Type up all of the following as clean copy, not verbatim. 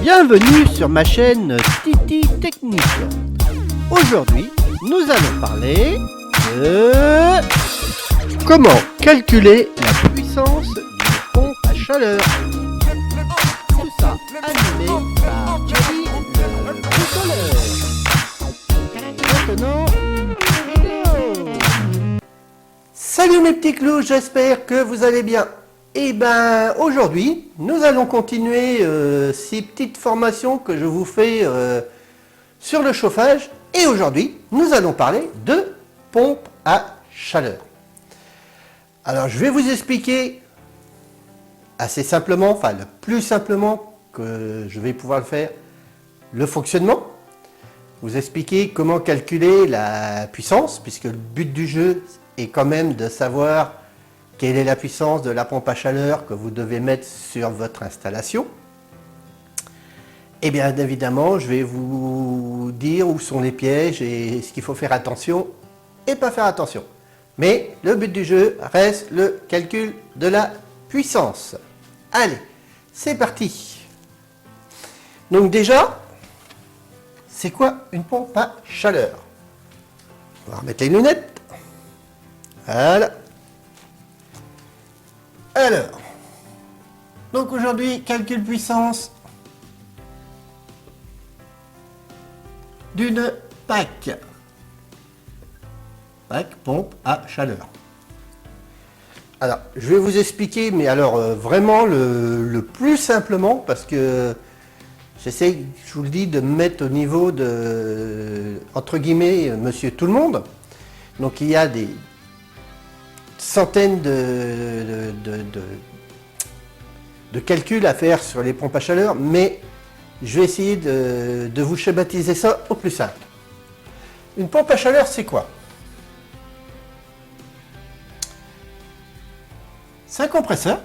Bienvenue sur ma chaîne Titi Technique. Aujourd'hui, nous allons parler de comment calculer la puissance d'une pompe à chaleur. Tout ça animé par Thierry le bricoleur. Maintenant, vidéo. Salut mes petits clous, j'espère que vous allez bien. Et ben aujourd'hui, nous allons continuer ces petites formations que je vous fais sur le chauffage. Et aujourd'hui, nous allons parler de pompe à chaleur. Alors je vais vous expliquer assez simplement, enfin le plus simplement que je vais pouvoir le faire, le fonctionnement. Vous expliquer comment calculer la puissance, puisque le but du jeu est quand même de savoir quelle est la puissance de la pompe à chaleur que vous devez mettre sur votre installation. Et bien évidemment, je vais vous dire où sont les pièges et ce qu'il faut faire attention et pas faire attention. Mais le but du jeu reste le calcul de la puissance. Allez, c'est parti. Donc déjà, c'est quoi une pompe à chaleur? On va remettre les lunettes. Voilà. Alors, donc aujourd'hui, calcul puissance d'une PAC. PAC, pompe à chaleur. Alors, je vais vous expliquer, mais alors vraiment le plus simplement, parce que j'essaie, je vous le dis, de me mettre au niveau de, entre guillemets, monsieur tout le monde. Donc il y a des centaines de calculs à faire sur les pompes à chaleur, mais je vais essayer de vous schématiser ça au plus simple. Une pompe à chaleur, c'est quoi? C'est un compresseur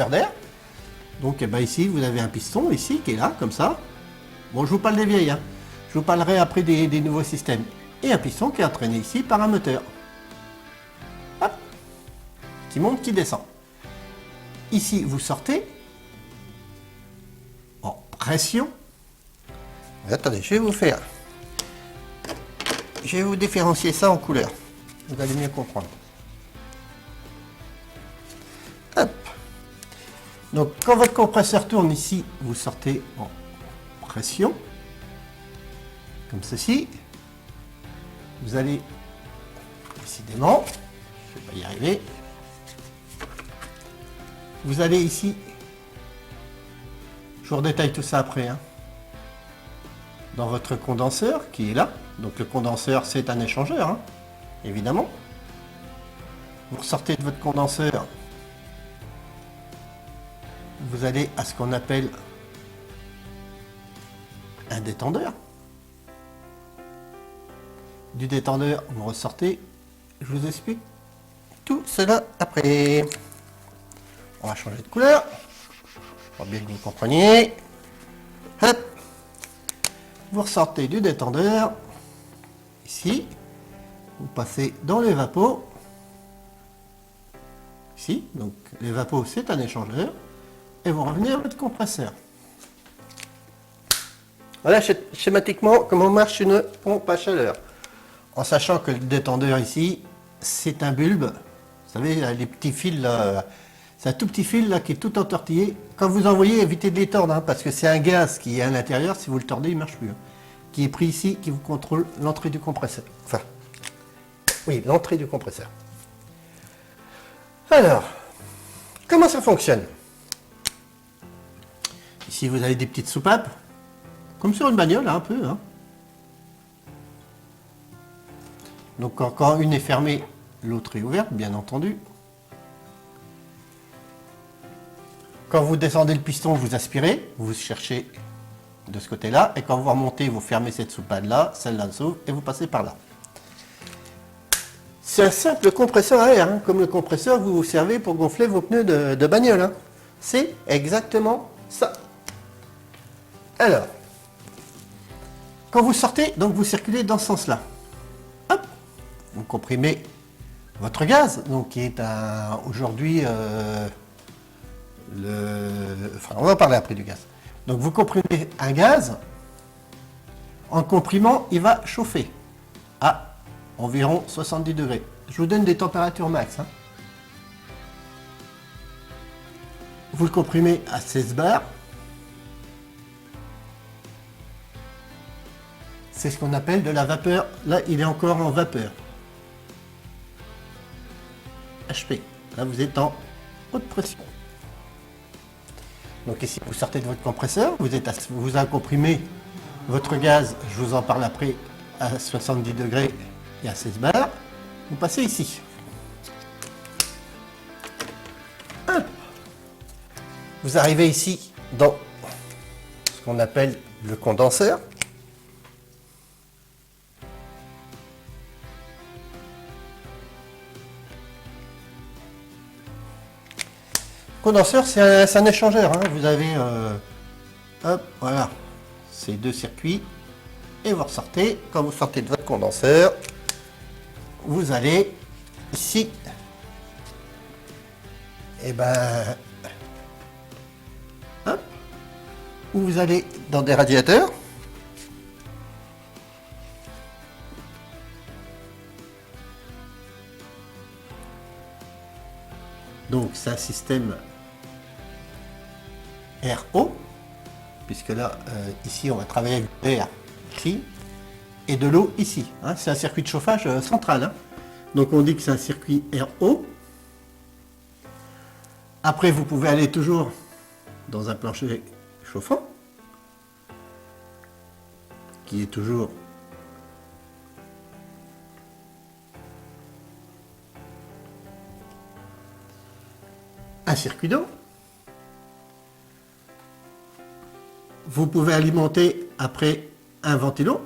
d'air. Donc ici, vous avez un piston ici qui est là, comme ça. Bon, je vous parle des vieilles, hein. Je vous parlerai après des nouveaux systèmes. Et un piston qui est entraîné ici par un moteur. Hop, qui monte, qui descend. Ici, vous sortez en pression. Attendez, je vais vous différencier ça en couleur. Vous allez mieux comprendre. Hop. Donc, quand votre compresseur tourne ici, vous sortez en pression, comme ceci. Vous allez, décidément, je ne vais pas y arriver. Vous allez ici, je vous redétaille tout ça après, hein, dans votre condenseur qui est là. Donc le condenseur, c'est un échangeur, hein, évidemment. Vous ressortez de votre condenseur, vous allez à ce qu'on appelle un détendeur. Du détendeur, vous ressortez, je vous explique tout cela après. On va changer de couleur, pour bien que vous compreniez. Hop. Vous ressortez du détendeur, ici, vous passez dans les vapeaux, ici, donc les vapeaux c'est un échangeur, et vous revenez à votre compresseur. Voilà schématiquement comment marche une pompe à chaleur. En sachant que le détendeur ici, c'est un bulbe. Vous savez, les petits fils là, c'est un tout petit fil là qui est tout entortillé. Quand vous envoyez, évitez de les tordre, hein, parce que c'est un gaz qui est à l'intérieur. Si vous le tordez, il ne marche plus. Hein, qui est pris ici, qui vous contrôle l'entrée du compresseur. Enfin, oui, l'entrée du compresseur. Alors, comment ça fonctionne? Ici, vous avez des petites soupapes, comme sur une bagnole, hein, un peu. Hein. Donc quand une est fermée, l'autre est ouverte, bien entendu. Quand vous descendez le piston, vous aspirez, vous cherchez de ce côté-là, et quand vous remontez, vous fermez cette soupade-là, celle-là s'ouvre, et vous passez par là. C'est un simple compresseur à air, hein, comme le compresseur que vous vous servez pour gonfler vos pneus de bagnole. Hein. C'est exactement ça. Alors, quand vous sortez, donc vous circulez dans ce sens-là. Hop, vous comprimez votre gaz, donc qui est aujourd'hui le enfin, on va parler après du gaz. Donc vous comprimez un gaz, en comprimant, il va chauffer à environ 70 degrés. Je vous donne des températures max. Hein. Vous le comprimez à 16 bars. C'est ce qu'on appelle de la vapeur. Là, il est encore en vapeur. HP. Là, vous êtes en haute pression. Donc ici, vous sortez de votre compresseur. Vous avez comprimé votre gaz. Je vous en parle après à 70 degrés et à 16 bars. Vous passez ici. Vous arrivez ici dans ce qu'on appelle le condenseur. Condenseur, c'est un échangeur. Hein. Vous avez, hop, voilà, ces deux circuits. Et vous ressortez, quand vous sortez de votre condenseur, vous allez ici. Et ben, hop, où vous allez dans des radiateurs. Donc c'est un système RO, puisque là, ici, on va travailler avec de l'air ici et de l'eau ici. Hein. C'est un circuit de chauffage central. Hein. Donc on dit que c'est un circuit RO. Après, vous pouvez aller toujours dans un plancher chauffant, qui est toujours un circuit d'eau. Vous pouvez alimenter après un ventilo,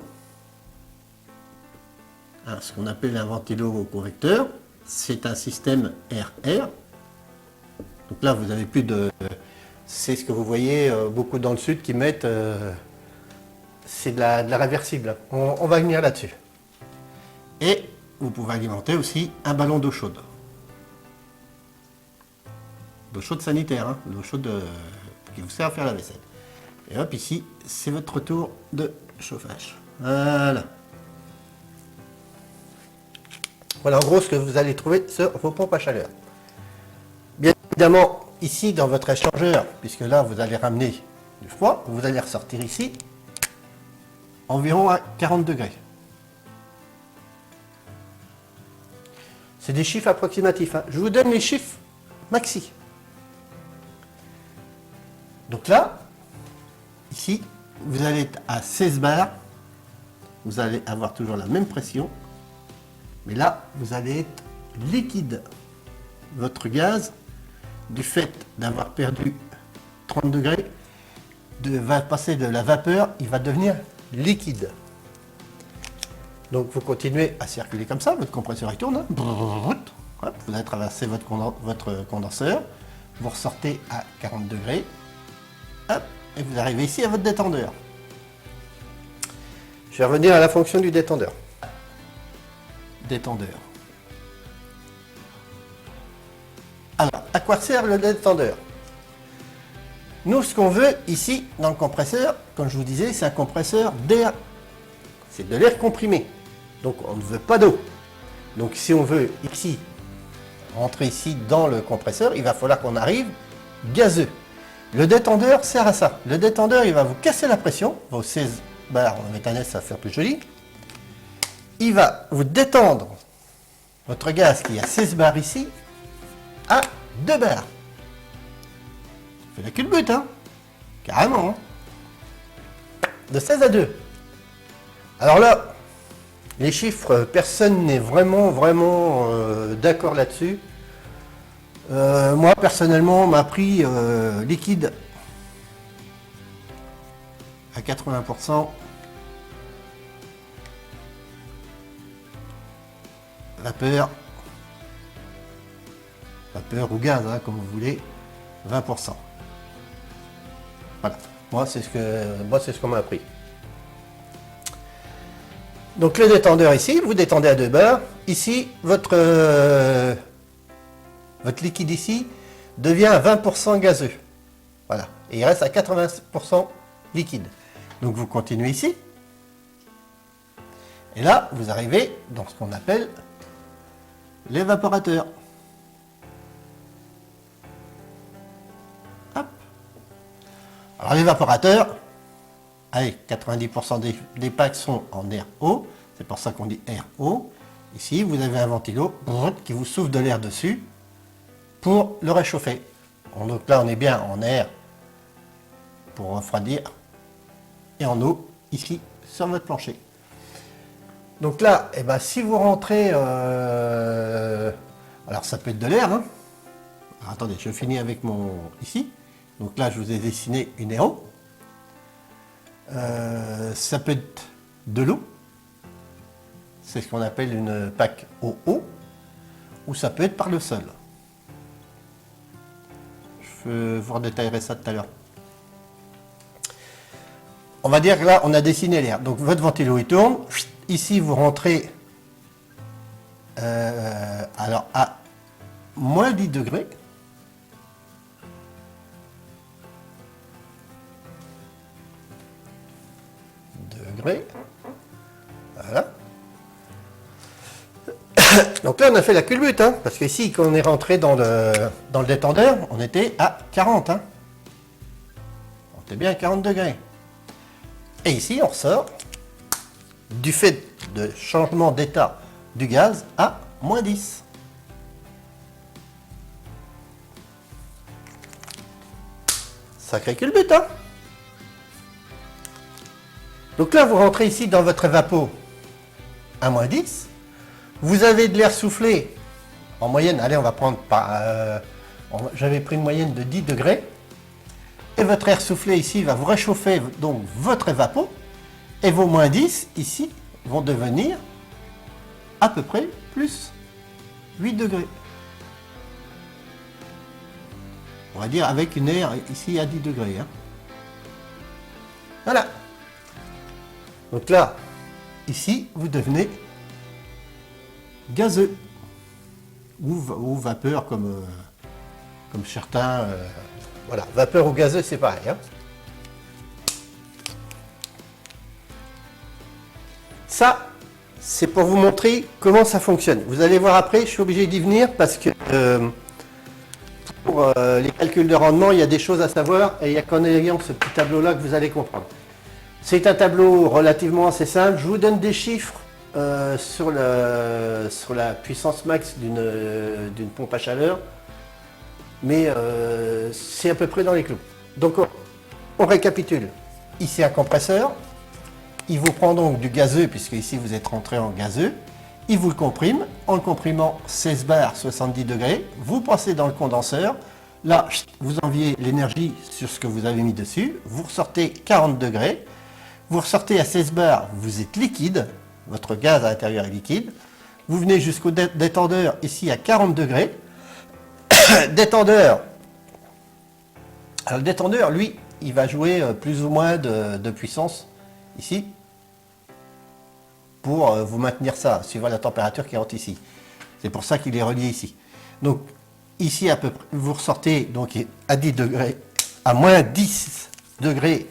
ce qu'on appelle un ventilo convecteur. C'est un système RR. Donc là, vous n'avez plus de... C'est ce que vous voyez beaucoup dans le sud qui mettent... c'est de la réversible. On va venir là-dessus. Et vous pouvez alimenter aussi un ballon d'eau chaude. D'eau chaude sanitaire, hein, l'eau chaude qui vous sert à faire la vaisselle. Et hop, ici, c'est votre tour de chauffage. Voilà. Voilà en gros ce que vous allez trouver sur vos pompes à chaleur. Bien évidemment, ici, dans votre échangeur, puisque là, vous allez ramener du froid, vous allez ressortir ici, environ à 40 degrés. C'est des chiffres approximatifs. Hein. Je vous donne les chiffres maxi. Donc là, ici, vous allez être à 16 bars, vous allez avoir toujours la même pression, mais là, vous allez être liquide. Votre gaz, du fait d'avoir perdu 30 degrés, va passer de la vapeur, il va devenir liquide. Donc vous continuez à circuler comme ça, votre compresseur il tourne, hein. Hop, vous allez traverser votre condenseur, vous ressortez à 40 degrés, hop, et vous arrivez ici à votre détendeur. Je vais revenir à la fonction du détendeur. Détendeur. Alors, à quoi sert le détendeur? Nous, ce qu'on veut ici, dans le compresseur, comme je vous disais, c'est un compresseur d'air. C'est de l'air comprimé. Donc, on ne veut pas d'eau. Donc, si on veut ici, rentrer ici dans le compresseur, il va falloir qu'on arrive gazeux. Le détendeur sert à ça. Le détendeur, il va vous casser la pression. Vos 16 bars, on va mettre un S, ça va faire plus joli. Il va vous détendre votre gaz qui est à 16 bars ici à 2 bars. C'est la culbute, hein. Carrément, hein. De 16 à 2. Alors là, les chiffres, personne n'est vraiment d'accord là-dessus. Moi, personnellement, on m'a pris liquide à 80%. Vapeur ou gaz, hein, comme vous voulez, 20%. Voilà, moi c'est ce qu'on m'a appris. Donc le détendeur ici, vous détendez à 2 bars. Ici, votre liquide ici devient à 20% gazeux. Voilà. Et il reste à 80% liquide. Donc vous continuez ici. Et là, vous arrivez dans ce qu'on appelle l'évaporateur. Hop. Alors l'évaporateur, allez, 90% des packs sont en air haut. C'est pour ça qu'on dit air haut. Ici, vous avez un ventilo qui vous souffle de l'air dessus pour le réchauffer. Donc là, on est bien en air pour refroidir et en eau ici sur votre plancher. Donc là, eh ben, si vous rentrez, alors ça peut être de l'air. Hein. Alors, attendez, je finis avec mon ici. Donc là, je vous ai dessiné une aéro. Ça peut être de l'eau. C'est ce qu'on appelle une PAC eau, ou ça peut être par le sol. Je vous redétaillerai ça tout à l'heure. On va dire que là, on a dessiné l'air. Donc votre ventilo, il tourne. Ici, vous rentrez alors à moins 10 degrés. Voilà. Donc là, on a fait la culbute, hein, parce qu'ici, quand on est rentré dans le détendeur, on était à 40. Hein. On était bien à 40 degrés. Et ici, on ressort du fait de changement d'état du gaz à moins 10. Sacré culbute, hein. Donc là, vous rentrez ici dans votre évapo à moins 10. Vous avez de l'air soufflé en moyenne. Allez, on va prendre par... j'avais pris une moyenne de 10 degrés. Et votre air soufflé ici va vous réchauffer donc votre évapo. Et vos moins 10 ici vont devenir à peu près plus 8 degrés. On va dire avec une air ici à 10 degrés. Hein. Voilà. Donc là, ici, vous devenez gazeux ou vapeur comme certains. Voilà, vapeur ou gazeux, c'est pareil. Hein. Ça, c'est pour vous montrer comment ça fonctionne. Vous allez voir après, je suis obligé d'y venir parce que pour les calculs de rendement, il y a des choses à savoir et il n'y a qu'en ayant ce petit tableau-là que vous allez comprendre. C'est un tableau relativement assez simple. Je vous donne des chiffres sur la puissance max d'une pompe à chaleur, mais c'est à peu près dans les clous. Donc on récapitule. Ici un compresseur, il vous prend donc du gazeux, puisque ici vous êtes rentré en gazeux, il vous le comprime, en le comprimant 16 bars 70 degrés, vous passez dans le condenseur, là vous enviez l'énergie sur ce que vous avez mis dessus, vous ressortez 40 degrés, vous ressortez à 16 bars, vous êtes liquide, votre gaz à l'intérieur est liquide. Vous venez jusqu'au détendeur, ici à 40 degrés. Détendeur. Alors le détendeur, lui, il va jouer plus ou moins de puissance, ici, pour vous maintenir ça, suivant la température qui rentre ici. C'est pour ça qu'il est relié ici. Donc, ici, à peu près, vous ressortez donc, à 10 degrés, à moins 10 degrés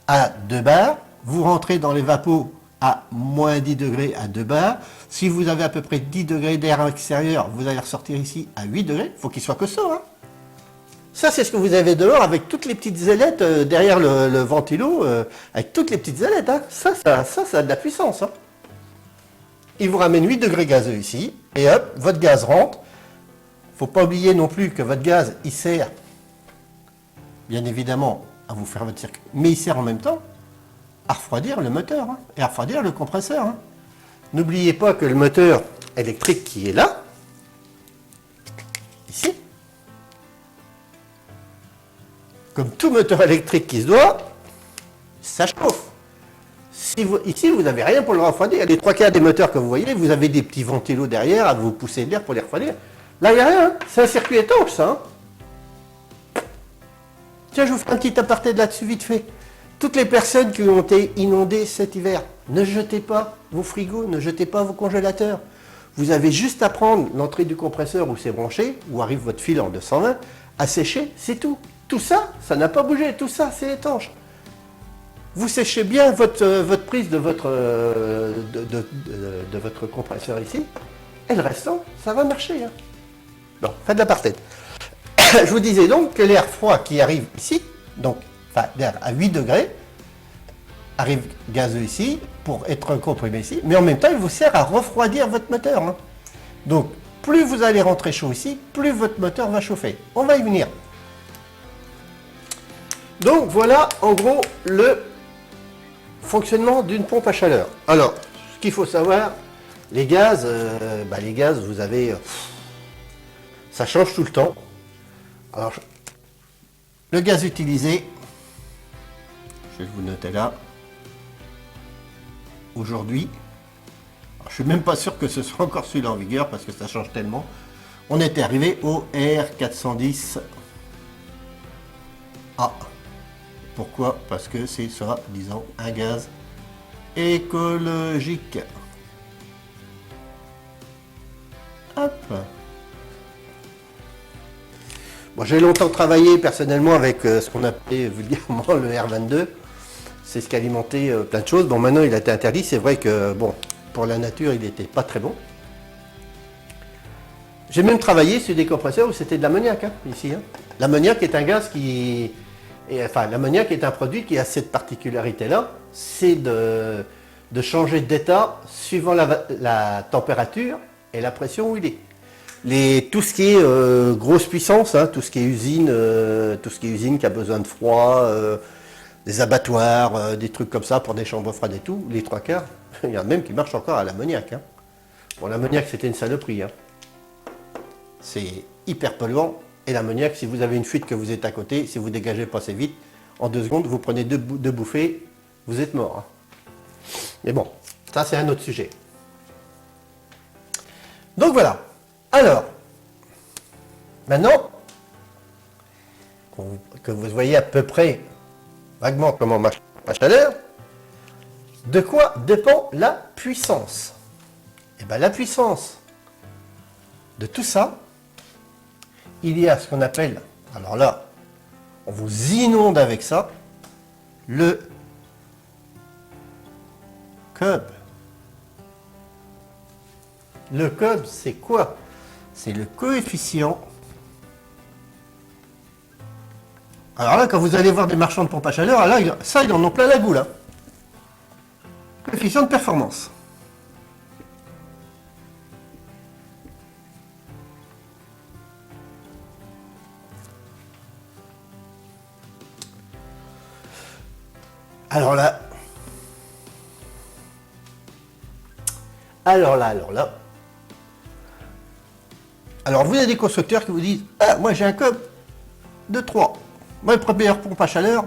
à 2 bars. Vous rentrez dans les vapos à moins 10 degrés à 2 bars. Si vous avez à peu près 10 degrés d'air extérieur, vous allez ressortir ici à 8 degrés. Il faut qu'il soit costaud. Hein. Ça, c'est ce que vous avez dehors avec toutes les petites ailettes derrière le ventilo, avec toutes les petites ailettes. Hein. Ça a de la puissance. Hein. Il vous ramène 8 degrés gazeux ici. Et hop, votre gaz rentre. Il ne faut pas oublier non plus que votre gaz, il sert, bien évidemment, à vous faire votre circuit. Mais il sert en même temps à refroidir le moteur hein, et à refroidir le compresseur. Hein. N'oubliez pas que le moteur électrique qui est là, ici, comme tout moteur électrique qui se doit, ça chauffe. Ici, vous n'avez rien pour le refroidir. Les 3/4 des moteurs que vous voyez, vous avez des petits ventilos derrière à vous pousser l'air pour les refroidir. Là, il n'y a rien. Hein. C'est un circuit étanche, ça. Hein. Tiens, je vous ferai un petit aparté de là-dessus vite fait. Toutes les personnes qui ont été inondées cet hiver, ne jetez pas vos frigos, ne jetez pas vos congélateurs. Vous avez juste à prendre l'entrée du compresseur où c'est branché, où arrive votre fil en 220, à sécher, c'est tout. Tout ça, ça n'a pas bougé, tout ça, c'est étanche. Vous séchez bien votre prise de votre compresseur ici, et le restant, ça va marcher. Hein. Bon, faites de la part-tête. Je vous disais donc que l'air froid qui arrive ici, donc enfin, l'air à 8 degrés, arrive gazeux ici, pour être comprimé ici, mais en même temps, il vous sert à refroidir votre moteur. Hein. Donc, plus vous allez rentrer chaud ici, plus votre moteur va chauffer. On va y venir. Donc, voilà, en gros, le fonctionnement d'une pompe à chaleur. Alors, ce qu'il faut savoir, les gaz, vous avez... ça change tout le temps. Alors, le gaz utilisé, je vais vous noter là, aujourd'hui, je suis même pas sûr que ce soit encore celui-là en vigueur parce que ça change tellement. On était arrivé au R410A. Pourquoi? Parce que c'est soi-disant un gaz écologique. Hop. Bon, j'ai longtemps travaillé personnellement avec ce qu'on appelait vulgairement le R22. C'est ce qui alimentait plein de choses. Bon, maintenant il a été interdit. C'est vrai que bon, pour la nature, il n'était pas très bon. J'ai même travaillé sur des compresseurs où c'était de l'ammoniac, hein, ici. Hein. L'ammoniac est un gaz qui... Enfin, l'ammoniac est un produit qui a cette particularité-là, c'est de changer d'état suivant la température et la pression où il est. Tout ce qui est grosse puissance, hein, tout ce qui est usine qui a besoin de froid, des abattoirs, des trucs comme ça pour des chambres froides et tout, les trois quarts, il y en a même qui marchent encore à l'ammoniac. Hein. Bon, l'ammoniac c'était une saloperie. Hein. C'est hyper polluant. Et l'ammoniac, si vous avez une fuite que vous êtes à côté, si vous dégagez pas assez vite, en 2 secondes, vous prenez deux bouffées, vous êtes mort. Hein. Mais bon, ça c'est un autre sujet. Donc voilà. Alors, maintenant, que vous voyez à peu près vaguement comment marche la chaleur, de quoi dépend la puissance? Eh bien la puissance de tout ça, il y a ce qu'on appelle, alors là, on vous inonde avec ça, le CUB. Le CUB, c'est quoi? C'est le coefficient. Alors là, quand vous allez voir des marchands de pompes à chaleur, là, ils en ont plein la boule. Hein. Coefficient de performance. Alors là, alors vous avez des constructeurs qui vous disent « Ah, moi j'ai un CUB de 3. » Moi, la première pompe à chaleur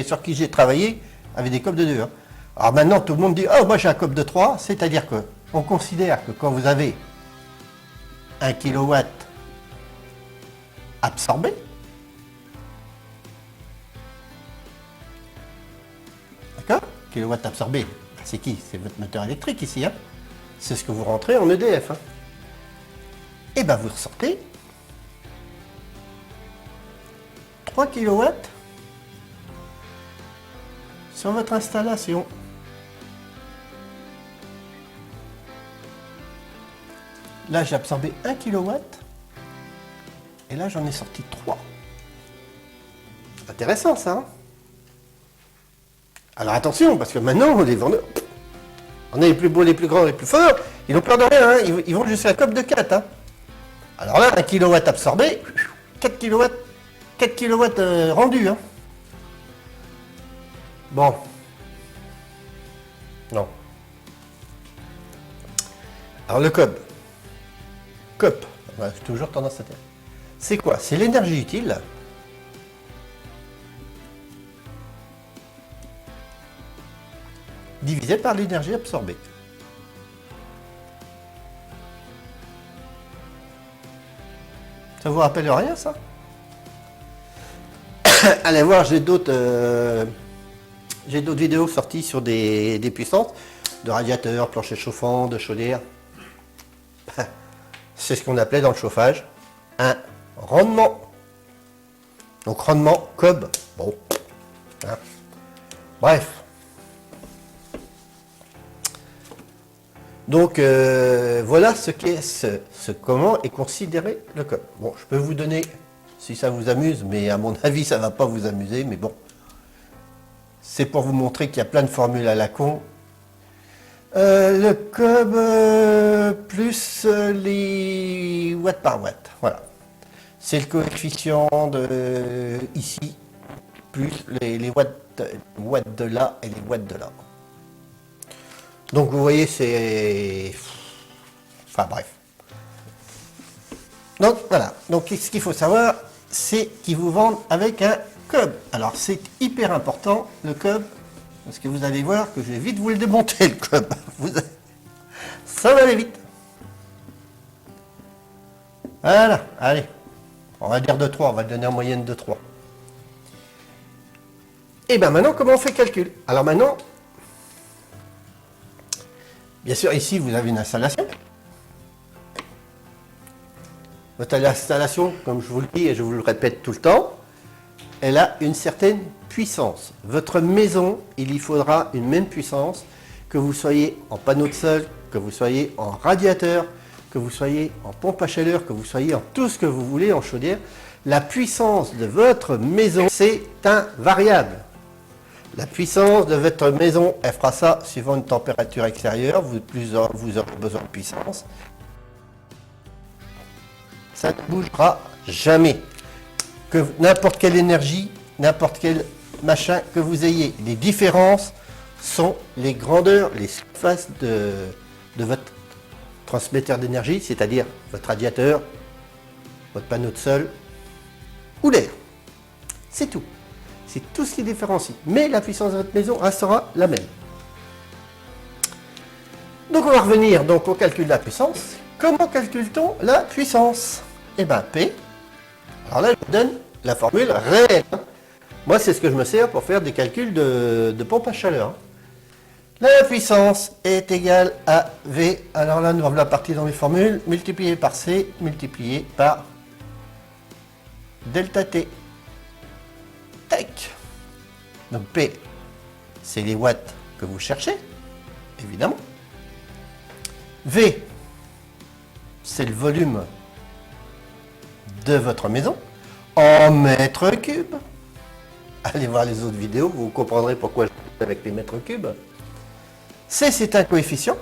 sur qui j'ai travaillé avait des CUB de 2. Hein. Alors maintenant, tout le monde dit « Ah, moi j'ai un CUB de 3. » C'est-à-dire qu'on considère que quand vous avez 1 kW absorbé, d'accord? Kilowatt absorbé, c'est qui? C'est votre moteur électrique ici. Hein? C'est ce que vous rentrez en EDF. Hein? Et bien vous ressortez 3 kW sur votre installation. Là j'ai absorbé 1 kW et là j'en ai sorti 3. Intéressant ça. Hein? Alors attention, parce que maintenant les vendeurs, on est les plus beaux, les plus grands, les plus forts, ils n'ont peur de rien, hein, ils vont jusqu'à la CUB de 4. Hein. Alors là, 1 kW absorbé, 4 kW rendu. Hein. Bon. Non. Alors le CUB. CUP, j'ai toujours tendance à dire. C'est quoi? C'est l'énergie utile divisé par l'énergie absorbée. Ça vous rappelle rien, ça? Allez voir, j'ai d'autres vidéos sorties sur des puissances de radiateurs, planchers chauffants, de chaudières. C'est ce qu'on appelait dans le chauffage un rendement. Donc rendement, cob, bon. Hein. Bref. Donc voilà ce qu'est comment est considéré le cob. Bon, je peux vous donner, si ça vous amuse, mais à mon avis ça ne va pas vous amuser, mais bon. C'est pour vous montrer qu'il y a plein de formules à la con. Le cob plus les watts par watt, voilà. C'est le coefficient de ici, plus les watts de là et les watts de là. Donc vous voyez, c'est... Enfin bref. Donc voilà, donc ce qu'il faut savoir, c'est qu'ils vous vendent avec un cob. Alors c'est hyper important, le cob, parce que vous allez voir que je vais vite vous le démonter, le cob. Ça va aller vite. Voilà, allez. On va dire de 3, on va le donner en moyenne de 3. Et bien maintenant, comment on fait le calcul? Alors maintenant, bien sûr, ici, vous avez une installation. Votre installation, comme je vous le dis et je vous le répète tout le temps, elle a une certaine puissance. Votre maison, il y faudra une même puissance, que vous soyez en panneau de sol, que vous soyez en radiateur, que vous soyez en pompe à chaleur, que vous soyez en tout ce que vous voulez en chaudière. La puissance de votre maison, c'est un variable. La puissance de votre maison, elle fera ça suivant une température extérieure, vous aurez besoin de puissance. Ça ne bougera jamais. Que n'importe quelle énergie, n'importe quel machin que vous ayez. Les différences sont les grandeurs, les surfaces de votre transmetteur d'énergie, c'est-à-dire votre radiateur, votre panneau de sol ou l'air. C'est tout. C'est tout ce qui différencie. Mais la puissance de votre maison restera la même. Donc on va revenir donc au calcul de la puissance. Comment calcule-t-on la puissance? Eh bien P. Alors là, je vous donne la formule réelle. Moi, c'est ce que je me sers pour faire des calculs de pompe à chaleur. La puissance est égale à V. Alors là, nous voilà partis dans les formules. Multiplié par C, multiplié par delta T. Tac. Donc P, c'est les watts que vous cherchez, évidemment. V, c'est le volume de votre maison en mètres cubes. Allez voir les autres vidéos, vous comprendrez pourquoi je fais avec les mètres cubes. C, c'est un coefficient.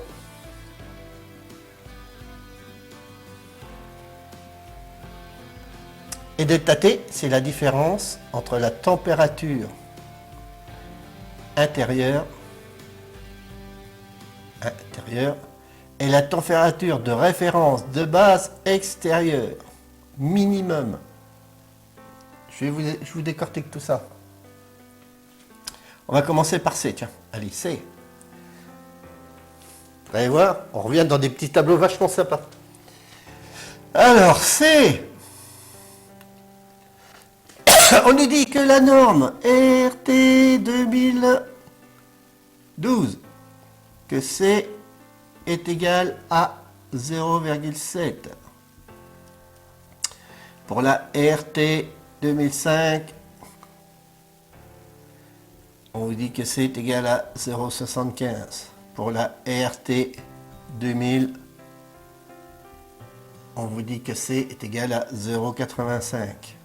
Et delta T, c'est la différence entre la température intérieure et la température de référence de base extérieure, minimum. Je vous décortique tout ça. On va commencer par C, tiens. Allez, C. Vous allez voir, on revient dans des petits tableaux vachement sympas. Alors, C. On nous dit que la norme RT 2012, que C est égal à 0,7. Pour la RT 2005, on vous dit que C est égal à 0,75. Pour la RT 2000, on vous dit que C est égal à 0,85.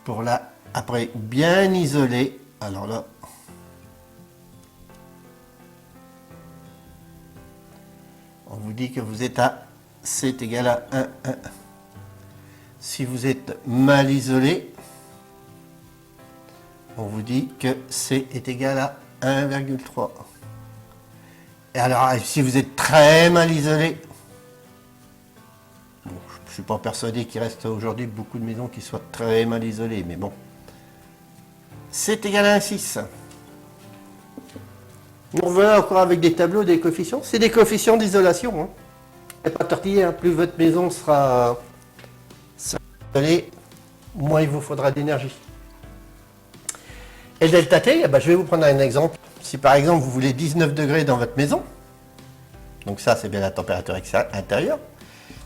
Pour la, après, bien isolé, alors là, on vous dit que vous êtes à C est égal à 1,1. Si vous êtes mal isolé, on vous dit que C est égal à 1,3. Et alors, si vous êtes très mal isolé, bon, je ne suis pas persuadé qu'il reste aujourd'hui beaucoup de maisons qui soient très mal isolées, mais bon. C'est égal à 1,6. On revient encore avec des tableaux, des coefficients. C'est des coefficients d'isolation. Hein. Et pas tortiller, hein. Plus votre maison sera isolée, moins il vous faudra d'énergie. Et delta T, eh ben, je vais vous prendre un exemple. Si par exemple vous voulez 19 degrés dans votre maison, donc ça c'est bien la température intérieure,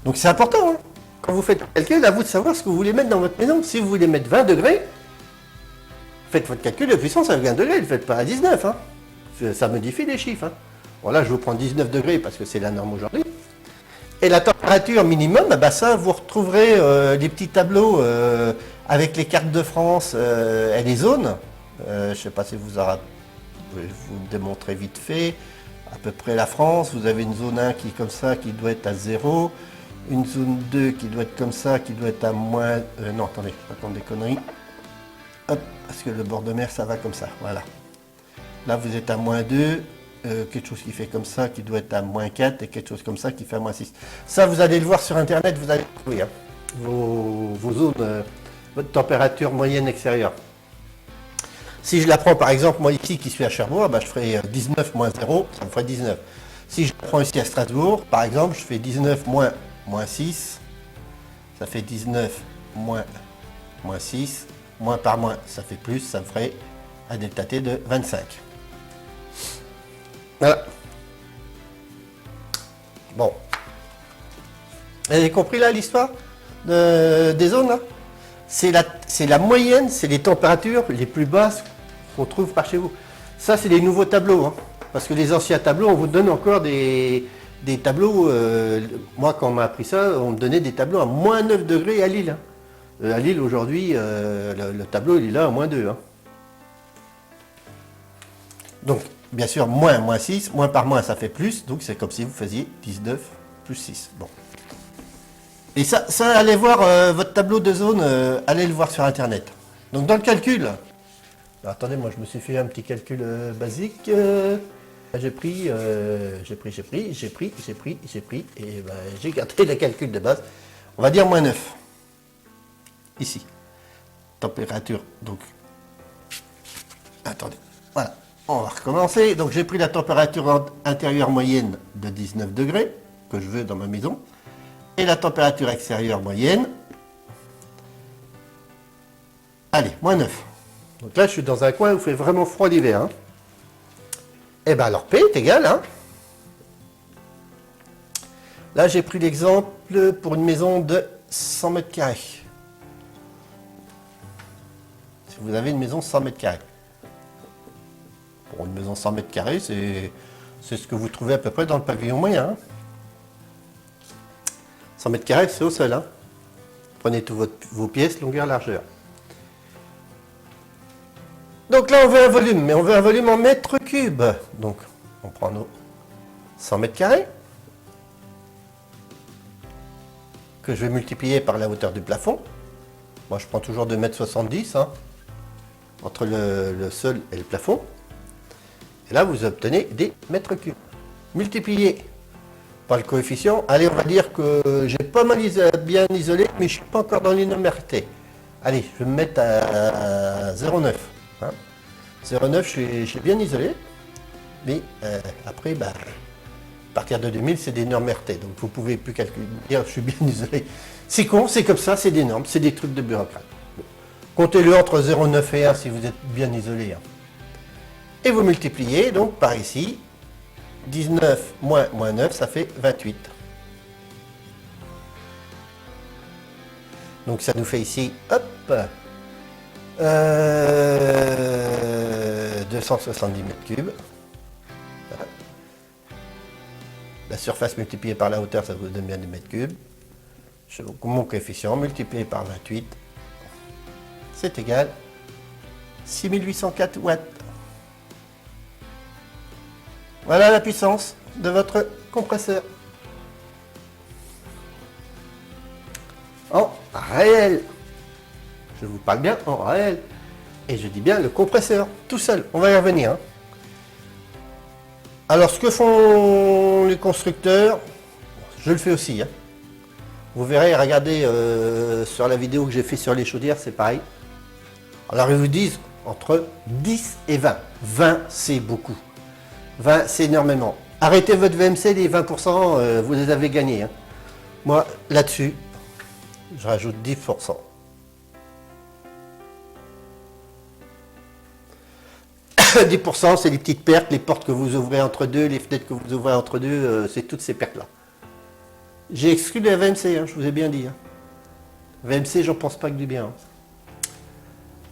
donc c'est important. Hein. quand vous faites le calcul, à vous de savoir ce que vous voulez mettre dans votre maison. Si vous voulez mettre 20 degrés, faites votre calcul de puissance à 20 degrés, ne le faites pas à 19. Hein. Ça modifie les chiffres. Hein. Bon là, je vous prends 19 degrés parce que c'est la norme aujourd'hui. Et la température minimum, bah ça, vous retrouverez des petits tableaux avec les cartes de France et les zones. Je ne sais pas si vous vous démontrer vite fait. À peu près la France, vous avez une zone 1 qui est comme ça, qui doit être à 0. Une zone 2 qui doit être comme ça, qui doit être à moins... non, attendez, je raconte des conneries. Hop, parce que le bord de mer, ça va comme ça, voilà. Là, vous êtes à moins 2. Quelque chose qui fait comme ça, qui doit être à moins 4, et quelque chose comme ça qui fait à moins 6. Ça, vous allez le voir sur Internet, vous allez trouver hein, vos zones, votre température moyenne extérieure. Si je la prends par exemple, moi ici qui suis à Cherbourg, bah, je ferai 19 moins 0, ça me ferait 19. Si je la prends ici à Strasbourg, par exemple, je fais 19 moins 6, ça fait 19 moins 6, moins par moins, ça fait plus, ça me ferait un delta T de 25. Voilà. Bon. Vous avez compris là l'histoire des zones là? C'est la moyenne, c'est les températures les plus basses qu'on trouve par chez vous. Ça, c'est les nouveaux tableaux. Hein, parce que les anciens tableaux, on vous donne encore des tableaux. Moi, quand on m'a appris ça, on me donnait des tableaux à moins 9 degrés à Lille. Hein. À Lille, aujourd'hui, le tableau, il est là à moins 2. Hein. Donc, bien sûr, moins 6, moins par moins, ça fait plus. Donc, c'est comme si vous faisiez 19 plus 6. Bon. Et ça allez voir votre tableau de zone, allez le voir sur Internet. Donc, dans le calcul, alors, attendez, moi, je me suis fait un petit calcul basique. J'ai pris, et ben, j'ai gardé le calcul de base. On va dire moins 9. Ici. Température, donc. Attendez, voilà. On va recommencer. Donc j'ai pris la température intérieure moyenne de 19 degrés, que je veux dans ma maison, et la température extérieure moyenne, allez, moins 9. Donc là je suis dans un coin où il fait vraiment froid l'hiver. Hein. Et bien alors P est égal, hein. Là j'ai pris l'exemple pour une maison de 100 mètres carrés. Si vous avez une maison de 100 mètres carrés. Pour une maison 100 mètres carrés, c'est ce que vous trouvez à peu près dans le pavillon moyen. Hein. 100 mètres carrés, c'est au sol. Hein. Prenez toutes vos pièces, longueur, largeur. Donc là, on veut un volume, mais on veut un volume en mètres cubes. Donc, on prend nos 100 mètres carrés, que je vais multiplier par la hauteur du plafond. Moi, je prends toujours 2,70 m hein, entre le sol et le plafond. Et là, vous obtenez des mètres cubes. Multiplié par le coefficient. Allez, on va dire que j'ai pas mal bien isolé, mais je ne suis pas encore dans l'innomerité. Allez, je vais me mettre à 0,9. Hein. 0,9, je suis bien isolé. Mais après, bah, à partir de 2000, c'est des normes RT. Donc, vous ne pouvez plus calculer, dire je suis bien isolé. C'est con, c'est comme ça, c'est des normes, c'est des trucs de bureaucrate. Bon. Comptez-le entre 0,9 et 1 si vous êtes bien isolé. Hein. Et vous multipliez donc par ici, 19 moins 9, ça fait 28. Donc ça nous fait ici, hop, 270 mètres cubes. Voilà. La surface multipliée par la hauteur, ça vous donne bien des mètres cubes. Mon coefficient multiplié par 28, c'est égal 6804 watts. Voilà la puissance de votre compresseur. En réel. Je vous parle bien en réel. Et je dis bien le compresseur, tout seul. On va y revenir. Hein. Alors, ce que font les constructeurs, je le fais aussi. Hein. Vous verrez, regardez sur la vidéo que j'ai fait sur les chaudières, c'est pareil. Alors, ils vous disent entre 10 et 20. 20, c'est beaucoup. 20, c'est énormément. Arrêtez votre VMC, les 20%, vous les avez gagnés. Hein. Moi, là-dessus, je rajoute 10%. « 10%, c'est les petites pertes, les portes que vous ouvrez entre deux, les fenêtres que vous ouvrez entre deux, c'est toutes ces pertes-là. J'ai exclu les VMC, hein, je vous ai bien dit. Hein. VMC, j'en pense pas que du bien.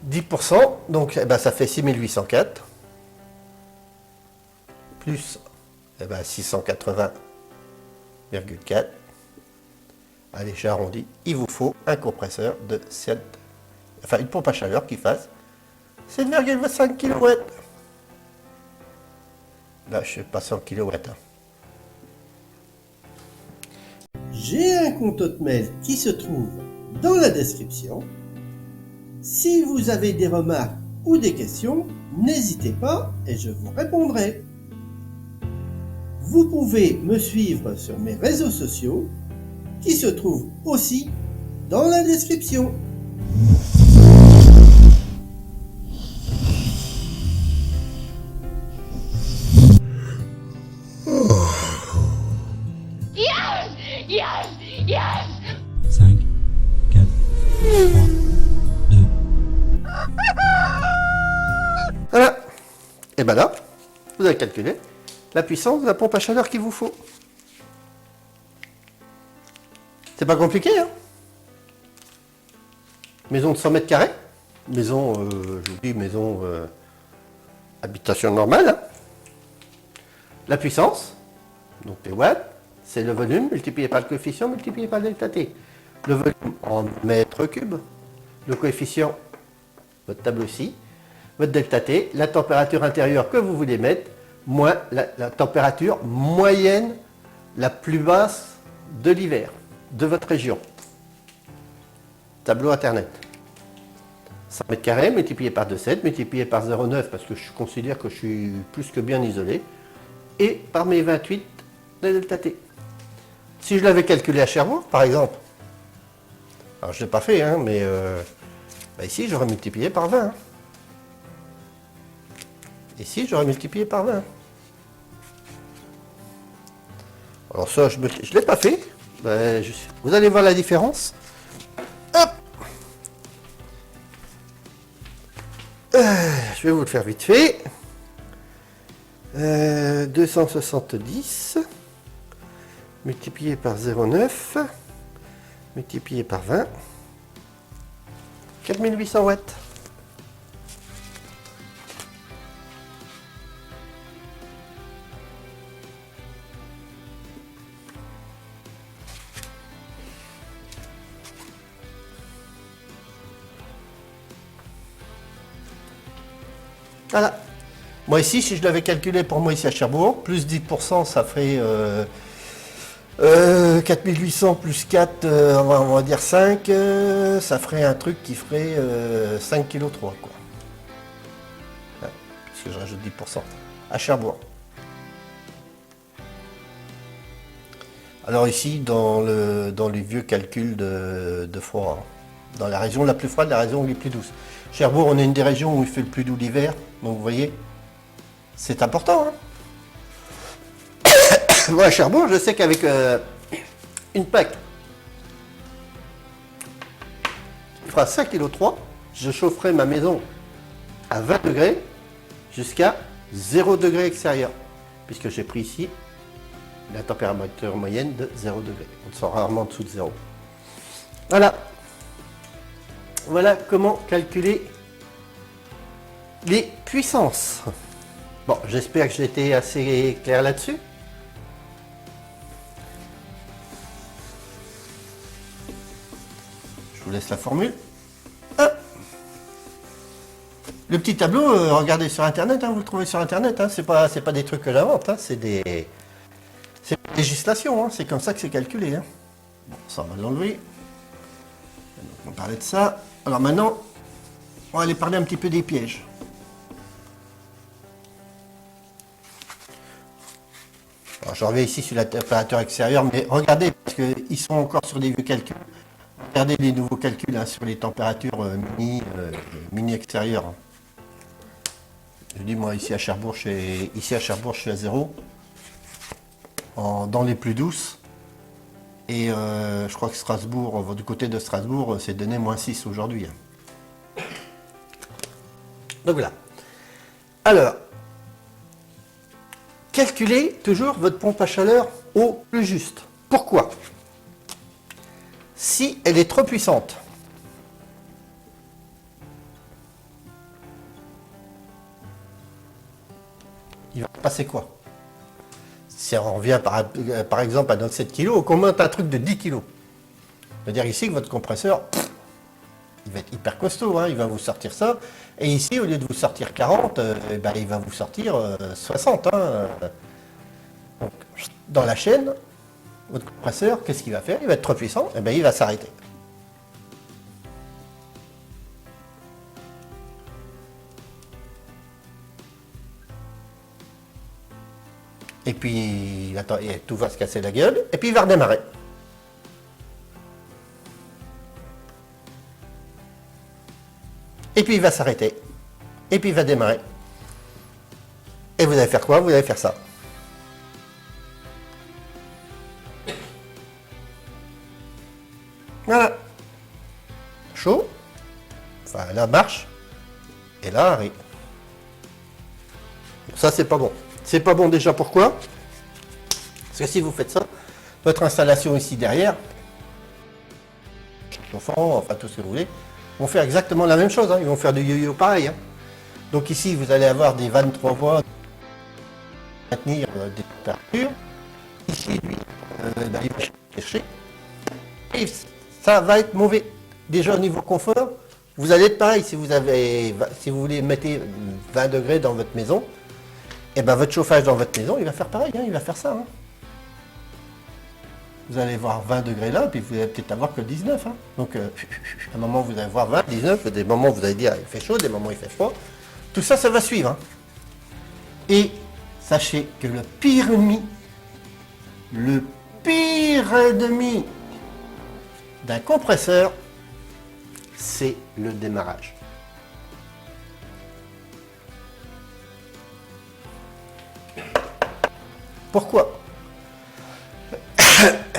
10%, donc eh ben, ça fait 6804. Plus 680,4. Allez, j'arrondis. Il vous faut un compresseur de 7, enfin une pompe à chaleur qui fasse 7,5 kW. Là, je suis pas 100 kW. J'ai un compte Hotmail qui se trouve dans la description. Si vous avez des remarques ou des questions, n'hésitez pas et je vous répondrai. Vous pouvez me suivre sur mes réseaux sociaux qui se trouvent aussi dans la description. Yes! Yes! Yes! 5, 4, 3, 2. Voilà. Et ben là, vous avez calculé la puissance de la pompe à chaleur qu'il vous faut. C'est pas compliqué, hein? Maison de 100 mètres carrés. Maison, je vous dis, maison habitation normale. Hein. La puissance, donc les watts, c'est le volume multiplié par le coefficient multiplié par le delta T. Le volume en mètres cubes, le coefficient, votre tableau-ci, votre delta T, la température intérieure que vous voulez mettre, moins la température moyenne la plus basse de l'hiver, de votre région. Tableau internet. 100 mètres carrés multiplié par 2,7, multiplié par 0,9 parce que je considère que je suis plus que bien isolé, et par mes 28 de delta T. Si je l'avais calculé à Cherbourg, par exemple, alors je ne l'ai pas fait, hein, mais ici j'aurais multiplié par 20. Hein. Ici j'aurais multiplié par 20. Alors ça, je ne l'ai pas fait. Vous allez voir la différence. Hop. Je vais vous le faire vite fait. 270 multiplié par 0,9 multiplié par 20, 4800 watts. Voilà. Moi ici, si je l'avais calculé pour moi ici à Cherbourg, plus 10%, ça ferait 4800 plus 4, on va dire 5, ça ferait un truc qui ferait 5 kg 3 quoi. Ouais, parce que je rajoute 10% à Cherbourg. Alors ici, dans les vieux calculs de froid, hein, dans la région la plus froide, la région la plus douce. Cherbourg, on est une des régions où il fait le plus doux l'hiver, donc vous voyez, c'est important. Hein. Moi, à Cherbourg, je sais qu'avec une plaque qui fera 5 kg 3, je chaufferai ma maison à 20 degrés jusqu'à 0 degré extérieur, puisque j'ai pris ici la température moyenne de 0 degré. On sort rarement en dessous de 0. Voilà. Voilà comment calculer les puissances. Bon, j'espère que j'ai été assez clair là-dessus. Je vous laisse la formule. Le petit tableau, regardez sur internet, hein, vous le trouvez sur internet, hein, c'est pas des trucs que j'invente, hein, c'est des législations, hein, c'est comme ça que c'est calculé. Hein. Bon, ça on va l'enlever. On parlait de ça. Alors maintenant, on va aller parler un petit peu des pièges. Alors, je reviens ici sur la température extérieure, mais regardez, parce qu'ils sont encore sur des vieux calculs. Regardez les nouveaux calculs hein, sur les températures mini extérieures. Hein. Je dis moi ici à Cherbourg, je suis à 0. Dans les plus douces. Et je crois que Strasbourg, du côté de Strasbourg, c'est donné -6 aujourd'hui. Donc voilà. Alors, calculez toujours votre pompe à chaleur au plus juste. Pourquoi? si elle est trop puissante. Il va se passer quoi? Si on revient par exemple à notre 7 kg, on monte un truc de 10 kg. C'est-à-dire ici que votre compresseur, il va être hyper costaud, hein, il va vous sortir ça. Et ici, au lieu de vous sortir 40, ben, il va vous sortir 60. Hein. Donc, dans la chaîne, votre compresseur, qu'est-ce qu'il va faire? Il va être trop puissant, et ben, il va s'arrêter. Et puis, attends, tout va se casser la gueule, et puis il va redémarrer. Et puis il va s'arrêter. Et puis il va démarrer. Et vous allez faire quoi? Vous allez faire ça. Voilà. Chaud. Enfin, là, marche. Et là, arrive. Ça, c'est pas bon. C'est pas bon déjà, pourquoi? Parce que si vous faites ça, votre installation ici derrière, chauffant, enfin tout ce que vous voulez, vont faire exactement la même chose. Hein. Ils vont faire du yo-yo pareil. Hein. Donc ici, vous allez avoir des 23 voies maintenir des températures. Ici, lui, il va chercher. Et ça va être mauvais. Déjà au niveau confort, vous allez être pareil. Si vous voulez mettre 20 degrés dans votre maison, et ben votre chauffage dans votre maison, il va faire pareil. Hein, il va faire ça. Hein. Vous allez voir 20 degrés là, puis vous allez peut-être avoir que 19. Hein. Donc, à un moment, vous allez voir 20, 19, des moments, vous allez dire il fait chaud, des moments, il fait froid. Tout ça, ça va suivre. Hein. Et sachez que le pire ennemi d'un compresseur, c'est le démarrage. Pourquoi ?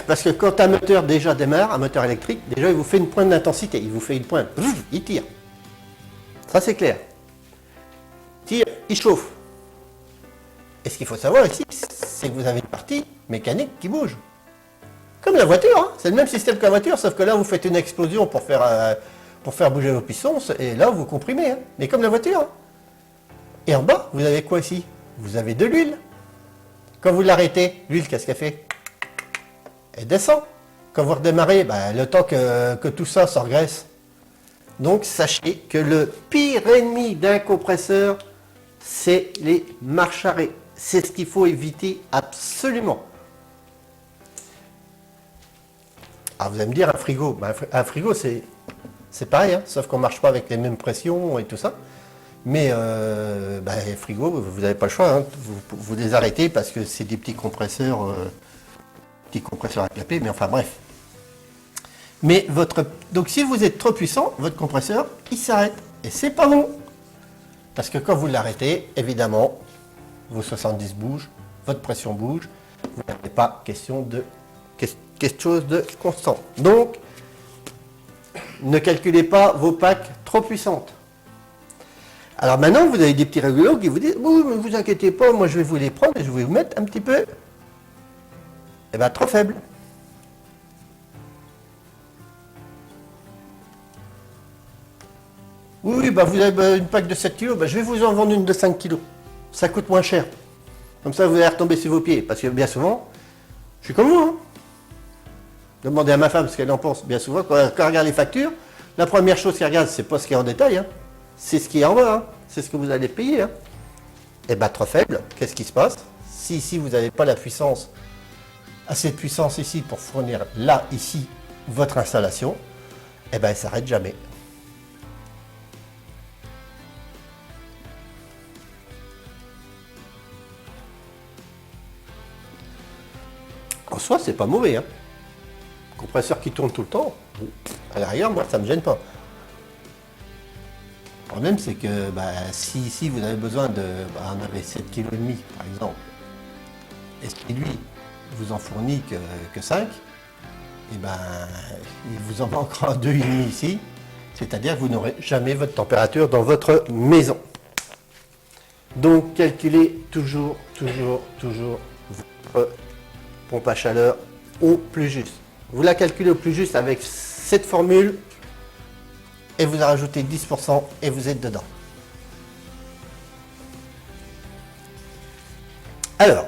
Parce que quand un moteur déjà démarre, un moteur électrique, déjà il vous fait une pointe d'intensité, il vous fait une pointe, il tire. Ça c'est clair. Tire, il chauffe. Et ce qu'il faut savoir ici, c'est que vous avez une partie mécanique qui bouge. Comme la voiture, hein. C'est le même système que la voiture, sauf que là vous faites une explosion pour faire bouger vos pistons, et là vous comprimez. Hein. Mais comme la voiture. Hein. Et en bas, vous avez quoi ici? Vous avez de l'huile. Quand vous l'arrêtez, l'huile, qu'est-ce qu'elle fait? Elle descend. Quand vous redémarrez, ben, le temps que tout ça s'engraisse. Donc sachez que le pire ennemi d'un compresseur, c'est les marches arrêt. C'est ce qu'il faut éviter absolument. Alors vous allez me dire un frigo. Ben, un frigo c'est pareil, hein, sauf qu'on ne marche pas avec les mêmes pressions et tout ça. Mais ben, les frigos, vous n'avez pas le choix. Hein. Vous les arrêtez parce que c'est des petits compresseurs à clapper, mais enfin bref. Mais donc si vous êtes trop puissant, votre compresseur, il s'arrête. Et c'est pas bon. Parce que quand vous l'arrêtez, évidemment, vos 70 bougent, votre pression bouge, vous n'avez pas quelque chose de constant. Donc, ne calculez pas vos packs trop puissantes. Alors maintenant, vous avez des petits régulos qui vous disent « Oui, mais vous inquiétez pas, moi je vais vous les prendre et je vais vous mettre un petit peu trop faible. » Oui, bah vous avez une pack de 7 kg, bah je vais vous en vendre une de 5 kg. Ça coûte moins cher. Comme ça, vous allez retomber sur vos pieds. Parce que bien souvent, je suis comme vous. Hein. Demandez à ma femme ce qu'elle en pense. Bien souvent, quand elle regarde les factures, la première chose qu'elle regarde, c'est pas ce qui est en détail. Hein. C'est ce qui est en bas. Hein. C'est ce que vous allez payer. Hein. Et bien, trop faible, qu'est-ce qui se passe? Si ici, vous n'avez pas la puissance, assez de puissance ici pour fournir là, ici, votre installation, et bien, elle ne s'arrête jamais. En soi, c'est pas mauvais. Hein. Compresseur qui tourne tout le temps, à l'arrière, moi, ça ne me gêne pas. Le problème, c'est que si vous avez besoin de... on avait 7,5 kg par exemple, et si lui vous en fournit que 5, et il vous en manquera 2,5 ici, c'est-à-dire que vous n'aurez jamais votre température dans votre maison. Donc, calculez toujours votre pompe à chaleur au plus juste. vous la calculez au plus juste avec cette formule et vous rajoutez 10% et vous êtes dedans. Alors,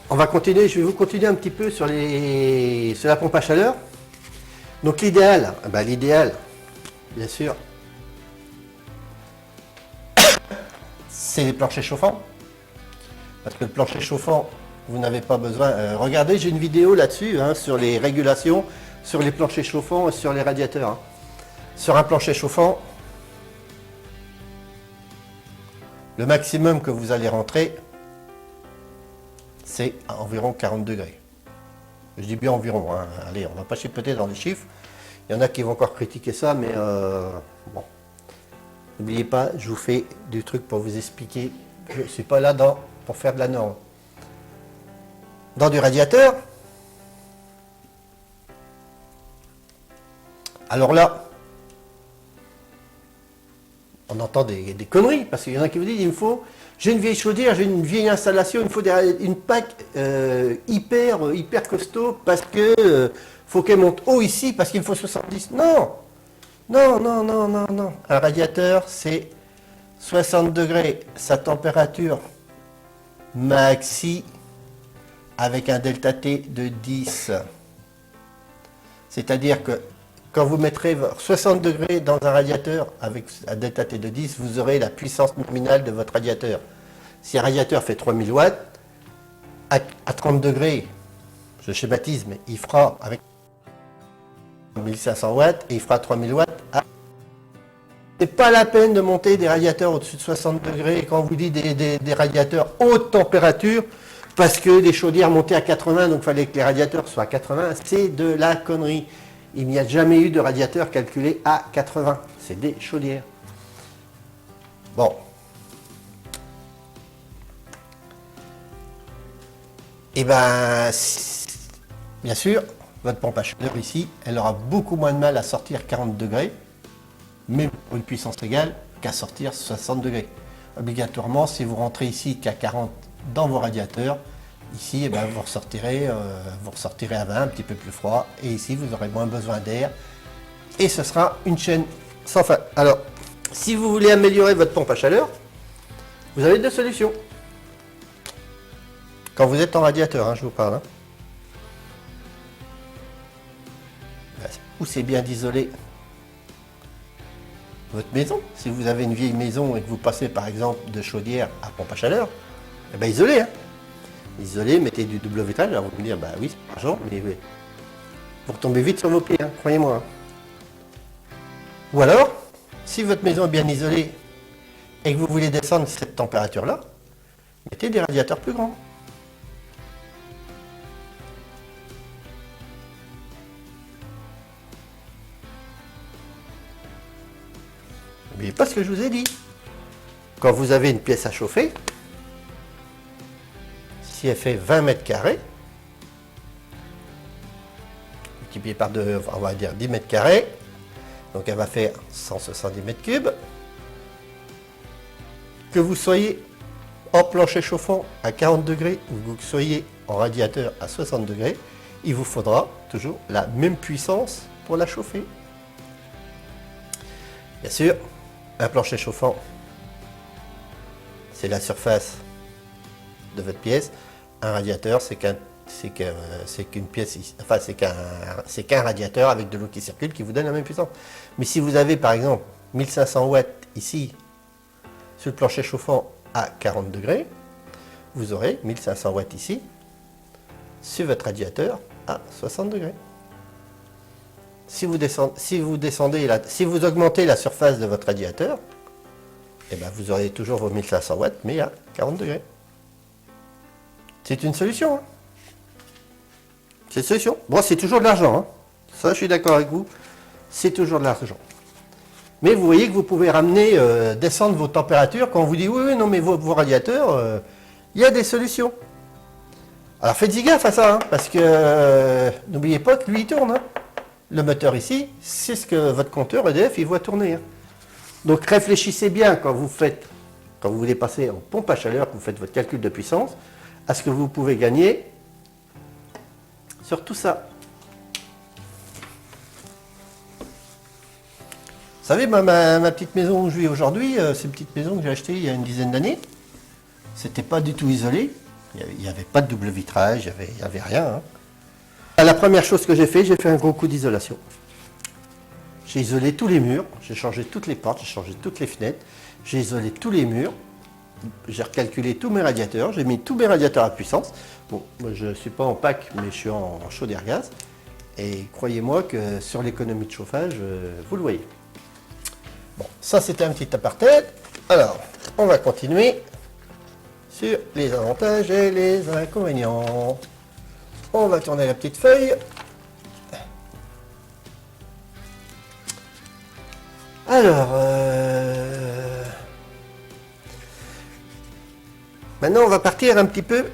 on va continuer, je vais vous continuer un petit peu sur la pompe à chaleur. Donc l'idéal, bien sûr, c'est les planchers chauffants. Parce que le plancher chauffant, vous n'avez pas besoin. Regardez, j'ai une vidéo là-dessus sur les régulations, sur les planchers chauffants et sur les radiateurs. Sur un plancher chauffant, le maximum que vous allez rentrer, c'est à environ 40 degrés. Je dis bien environ. Allez, on va pas chipoter dans les chiffres. Il y en a qui vont encore critiquer ça, mais bon. N'oubliez pas, je vous fais du truc pour vous expliquer. Je ne suis pas là pour faire de la norme. Dans du radiateur, alors là, on entend des conneries, parce qu'il y en a qui vous disent, j'ai une vieille chaudière, j'ai une vieille installation, il me faut une PAC hyper costaud, parce que faut qu'elle monte haut ici, parce qu'il me faut 70. Non. Un radiateur, c'est 60 degrés, sa température maxi, avec un delta T de 10. C'est-à-dire que quand vous mettrez 60 degrés dans un radiateur avec un delta T de 10, vous aurez la puissance nominale de votre radiateur. Si un radiateur fait 3000 watts, à 30 degrés, je schématise, mais il fera avec 1500 watts et il fera 3000 watts. C'est pas la peine de monter des radiateurs au-dessus de 60 degrés. Et quand on vous dit des radiateurs haute température, parce que des chaudières montaient à 80, donc il fallait que les radiateurs soient à 80, c'est de la connerie. Il n'y a jamais eu de radiateur calculé à 80. C'est des chaudières. Bon. Et bien, bien sûr, votre pompe à chaleur ici, elle aura beaucoup moins de mal à sortir 40 degrés, mais pour une puissance égale, qu'à sortir 60 degrés. Obligatoirement, si vous rentrez ici qu'à 40 dans vos radiateurs, ici, vous ressortirez à 20, un petit peu plus froid, et ici, vous aurez moins besoin d'air, et ce sera une chaîne sans fin. Alors, si vous voulez améliorer votre pompe à chaleur, vous avez deux solutions. Quand vous êtes en radiateur, je vous parle. Ou c'est bien d'isoler votre maison. Si vous avez une vieille maison et que vous passez par exemple de chaudière à pompe à chaleur, isolez. Isolez, mettez du double vitrage. Alors vous me dire, oui, c'est argent, mais vous retombez vite sur vos pieds, croyez-moi. Ou alors, si votre maison est bien isolée et que vous voulez descendre cette température-là, mettez des radiateurs plus grands. N'oubliez pas ce que je vous ai dit. Quand vous avez une pièce à chauffer, si elle fait 20 mètres carrés, multiplié par 2, on va dire 10 mètres carrés, donc elle va faire 170 mètres cubes. Que vous soyez en plancher chauffant à 40 degrés ou que vous soyez en radiateur à 60 degrés, il vous faudra toujours la même puissance pour la chauffer. Bien sûr, un plancher chauffant, c'est la surface de votre pièce. Un radiateur, c'est qu'une pièce, enfin c'est qu'un radiateur avec de l'eau qui circule qui vous donne la même puissance. Mais si vous avez par exemple 1500 watts ici sur le plancher chauffant à 40 degrés, vous aurez 1500 watts ici sur votre radiateur à 60 degrés. Si vous augmentez la surface de votre radiateur, vous aurez toujours vos 1500 watts, mais à 40 degrés. C'est une solution. C'est une solution. Bon, c'est toujours de l'argent. Ça, je suis d'accord avec vous. C'est toujours de l'argent. Mais vous voyez que vous pouvez ramener, descendre vos températures quand on vous dit oui, non, mais vos radiateurs, il y a des solutions. Alors faites-y gaffe à ça, parce que n'oubliez pas que lui, il tourne. Le moteur ici, c'est ce que votre compteur EDF il voit tourner. Donc réfléchissez bien quand vous voulez passer en pompe à chaleur, que vous faites votre calcul de puissance, à ce que vous pouvez gagner sur tout ça. Vous savez, ma petite maison où je vis aujourd'hui, c'est une petite maison que j'ai achetée il y a une dizaine d'années. C'était pas du tout isolé. Il n'y avait pas de double vitrage, il n'y avait rien. Hein. La première chose que j'ai fait un gros coup d'isolation. J'ai isolé tous les murs, j'ai changé toutes les portes, j'ai changé toutes les fenêtres, j'ai isolé tous les murs, j'ai recalculé tous mes radiateurs, j'ai mis tous mes radiateurs à puissance. Bon, moi je ne suis pas en pack, mais je suis en chaudière gaz. Et croyez-moi que sur l'économie de chauffage, vous le voyez. Bon, ça c'était un petit aparté. Alors, on va continuer sur les avantages et les inconvénients. On va tourner la petite feuille. Alors, maintenant on va partir un petit peu,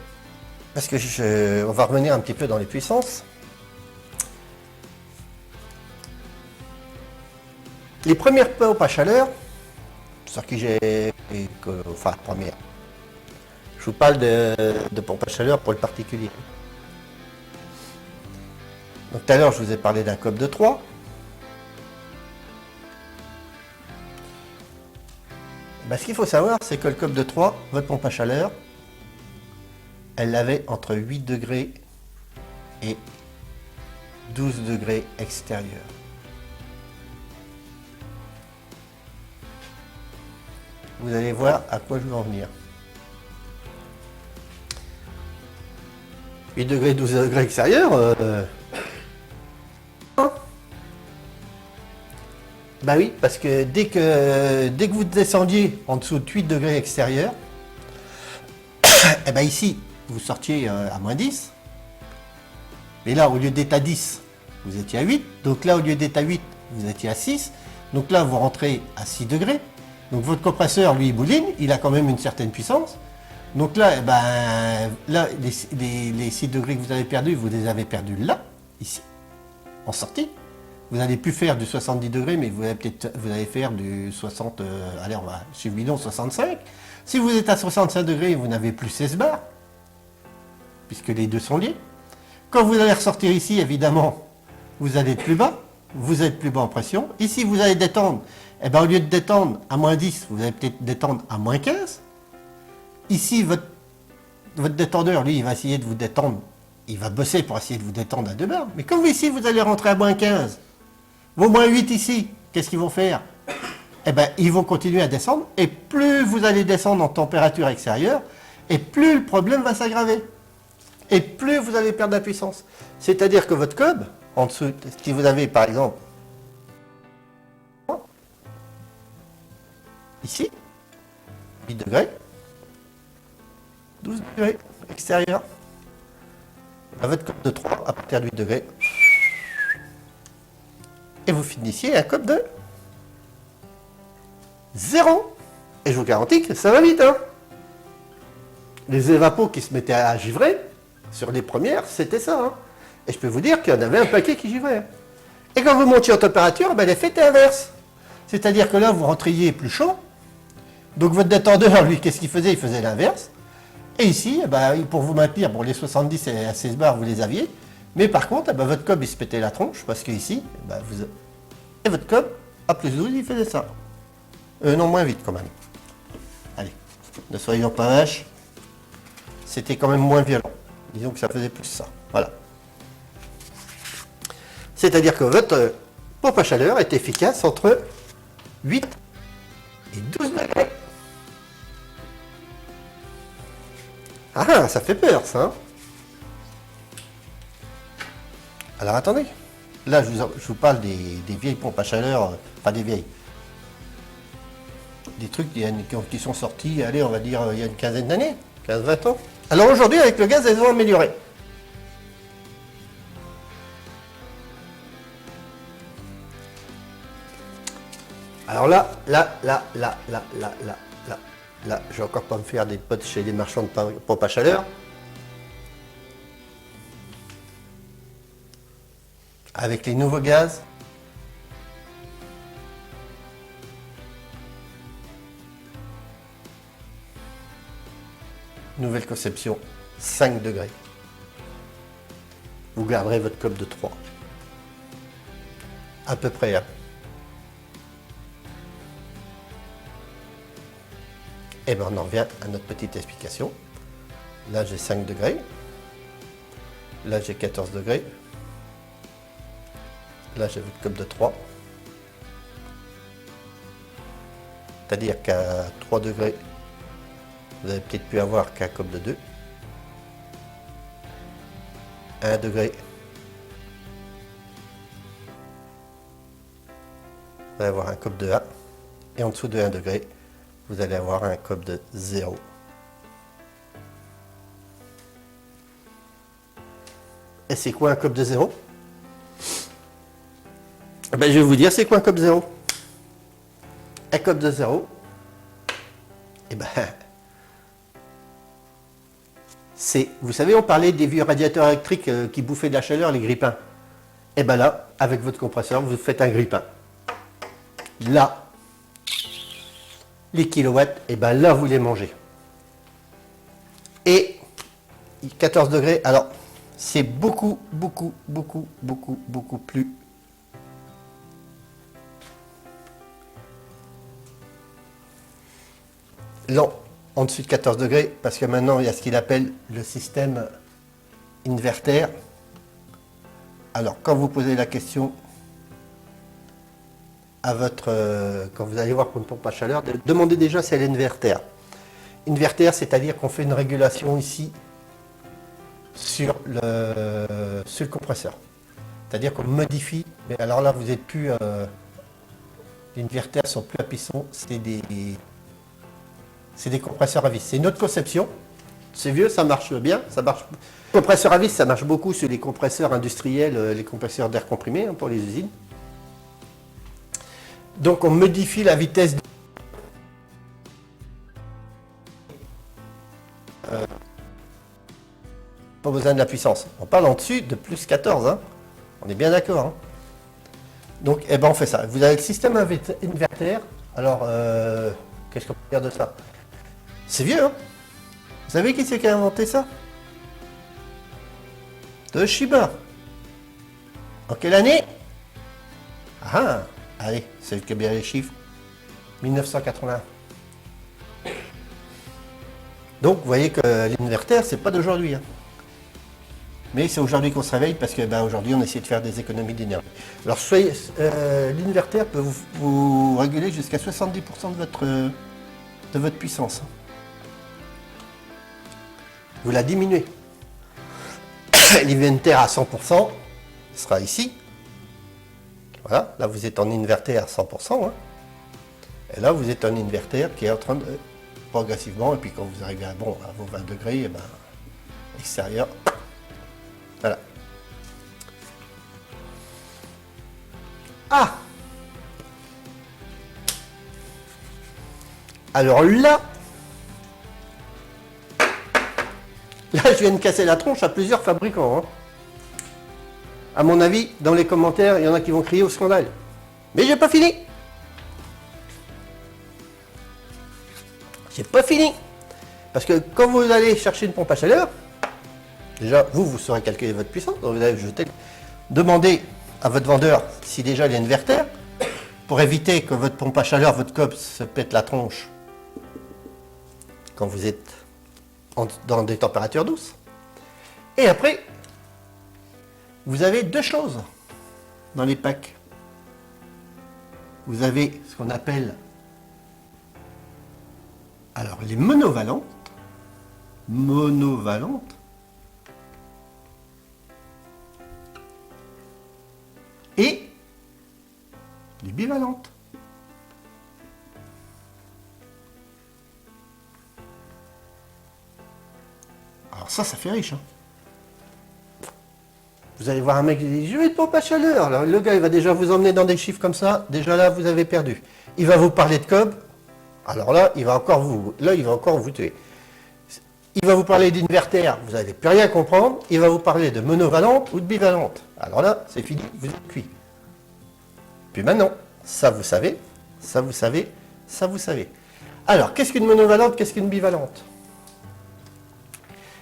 parce que on va revenir un petit peu dans les puissances. Les premières pompes à chaleur, sur qui j'ai, enfin première, je vous parle de pompes à chaleur pour le particulier. Donc tout à l'heure je vous ai parlé d'un COP de 3. Ben, ce qu'il faut savoir, c'est que le COP de 3, votre pompe à chaleur, elle l'avait entre 8 degrés et 12 degrés extérieurs. Vous allez voir à quoi je veux en venir. 8 degrés, 12 degrés extérieurs, bah oui, parce que dès que vous descendiez en dessous de 8 degrés extérieurs, et ben ici, vous sortiez à moins 10. Mais là, au lieu d'être à 10, vous étiez à 8. Donc là, au lieu d'être à 8, vous étiez à 6. Donc là, vous rentrez à 6 degrés. Donc votre compresseur, lui, il bouline, il a quand même une certaine puissance. Donc là, eh ben, là les 6 degrés que vous avez perdus, vous les avez perdus là, ici, en sortie. Vous n'allez plus faire du 70 degrés, mais vous allez faire du 60, allez, on va suivre bidon 65. Si vous êtes à 65 degrés, vous n'avez plus 16 bars, puisque les deux sont liés. Quand vous allez ressortir ici, évidemment, vous allez être plus bas, vous êtes plus bas en pression. Ici, vous allez détendre, et bien, au lieu de détendre à moins 10, vous allez peut-être détendre à moins 15. Ici, votre détendeur, lui, il va essayer de vous détendre, il va bosser pour essayer de vous détendre à 2 bars. Mais comme ici, vous allez rentrer à moins 15, vos moins 8 ici, qu'est-ce qu'ils vont faire? Eh bien, ils vont continuer à descendre, et plus vous allez descendre en température extérieure, et plus le problème va s'aggraver. Et plus vous allez perdre la puissance. C'est-à-dire que votre cob, en dessous, si vous avez par exemple, ici, 8 degrés, 12 degrés extérieur, à votre cob de 3, à partir de 8 degrés, et vous finissiez un COP de 0. Et je vous garantis que ça va vite. Hein. Les évapos qui se mettaient à givrer, sur les premières, c'était ça. Hein. Et je peux vous dire qu'il y en avait un paquet qui givrait. Et quand vous montiez en température, ben, l'effet était inverse. C'est-à-dire que là, vous rentriez plus chaud. Donc votre détendeur, lui, qu'est-ce qu'il faisait? Il faisait l'inverse. Et ici, ben, pour vous maintenir, bon, les 70 et 16 bars, vous les aviez. Mais par contre, ben, votre cob, il se pétait la tronche, parce que ici, ben, et votre cob, à plus 12, il faisait ça. Non, moins vite quand même. Allez, ne soyons pas vaches. C'était quand même moins violent. Disons que ça faisait plus ça. Voilà. C'est-à-dire que votre pompe à chaleur est efficace entre 8 et 12 degrés. Ah, ça fait peur, ça. Hein. Alors attendez. Là, je vous parle des vieilles pompes à chaleur, pas des vieilles. Des trucs qui sont sortis, allez, on va dire, il y a une quinzaine d'années, 15-20 ans. Alors aujourd'hui, avec le gaz, elles ont amélioré. Alors là, je vais encore pas me faire des potes chez les marchands de pompes à chaleur. Avec les nouveaux gaz, nouvelle conception, 5 degrés. vous garderez votre cob de 3. À peu près. Hein. Et bien on en revient à notre petite explication. Là j'ai 5 degrés. Là j'ai 14 degrés. Là j'ai votre cob de 3. C'est-à-dire qu'à 3 degrés, vous avez peut-être pu avoir qu'un cob de 2. 1 degré. Vous allez avoir un cob de 1. Et en dessous de 1 degré, vous allez avoir un cob de 0. Et c'est quoi un cob de 0? Ben, je vais vous dire c'est quoi un cob 0. Un cob de 0, et ben, c'est, vous savez, on parlait des vieux radiateurs électriques qui bouffaient de la chaleur, les grippins. Et ben là, avec votre compresseur, vous faites un grippin. Là, les kilowatts, et ben là, vous les mangez. Et 14 degrés, alors, c'est beaucoup plus lent en dessous de 14 degrés, parce que maintenant, il y a ce qu'il appelle le système inverter. Alors, quand vous posez la question à votre... quand vous allez voir pour une pompe à chaleur, demandez déjà si elle est inverter. Inverter, c'est-à-dire qu'on fait une régulation ici sur le compresseur. C'est-à-dire qu'on modifie, mais alors là, vous n'êtes plus... les inverters sont plus à piston, c'est des compresseurs à vis. C'est une autre conception. C'est vieux, ça marche bien. Ça marche. Compresseur à vis, ça marche beaucoup sur les compresseurs industriels, les compresseurs d'air comprimé hein, pour les usines. Donc on modifie la vitesse. Pas besoin de la puissance. On parle en dessus de plus 14. Hein. On est bien d'accord. Hein. Donc eh ben, on fait ça. Vous avez le système inverter. Alors, qu'est-ce qu'on peut dire de ça? C'est vieux, hein? Vous savez qui c'est qui a inventé ça? Toshiba. En quelle année? Ah, allez, c'est le qui a bien les chiffres. 1980. Donc, vous voyez que l'inverter, c'est pas d'aujourd'hui. Hein. Mais c'est aujourd'hui qu'on se réveille parce que ben, aujourd'hui, on essaie de faire des économies d'énergie. Alors, l'inverter peut vous réguler jusqu'à 70% de votre puissance. Vous la diminuez. L'inverter à 100% sera ici. Voilà, là vous êtes en inverter à 100%. Hein. Et là vous êtes en inverter qui est en train de progressivement, et puis quand vous arrivez à, bon, à vos 20 degrés, et ben, extérieur. Voilà. Ah! Alors là, je viens de casser la tronche à plusieurs fabricants. Hein. À mon avis, dans les commentaires, il y en a qui vont crier au scandale. Mais j'ai pas fini. J'ai pas fini. Parce que quand vous allez chercher une pompe à chaleur, déjà, vous saurez calculer votre puissance. Donc vous allez demander à votre vendeur si déjà il y a une inverter pour éviter que votre pompe à chaleur, votre cob se pète la tronche quand vous êtes dans des températures douces. Et après, vous avez deux choses dans les packs. Vous avez ce qu'on appelle alors les monovalentes, et les bivalentes. Alors ça fait riche. Hein. Vous allez voir un mec qui dit « Je vais une pompe à chaleur ». Alors le gars, il va déjà vous emmener dans des chiffres comme ça. Déjà là, vous avez perdu. Il va vous parler de cob. Alors là, il va encore vous tuer. Il va vous parler d'inverter. Vous n'allez plus rien comprendre. Il va vous parler de monovalente ou de bivalente. Alors là, c'est fini. Vous êtes cuit. Puis maintenant, ça vous savez, ça vous savez, ça vous savez. Alors, qu'est-ce qu'une monovalente, qu'est-ce qu'une bivalente?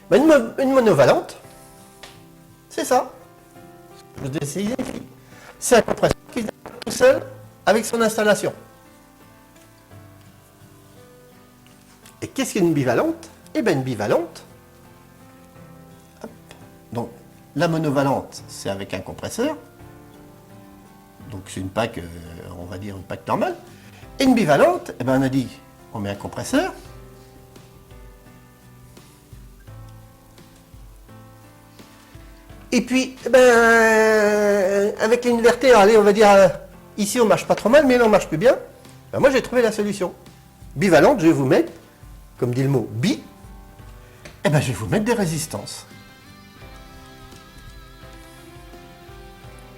Ben, une monovalente, c'est ça. Je vous ai essayé. C'est un compresseur qui se démonte tout seul avec son installation. Et qu'est-ce qu'une bivalente? Eh bien, une bivalente, hop. Donc la monovalente, c'est avec un compresseur. Donc c'est une PAC, on va dire une PAC normale. Et une bivalente, eh ben, on a dit, on met un compresseur. Et puis, eh ben, avec l'inverteur, allez, on va dire, ici on marche pas trop mal, mais là on marche plus bien. Ben, moi j'ai trouvé la solution. Bivalente, je vais vous mettre, comme dit le mot bi, eh ben, je vais vous mettre des résistances.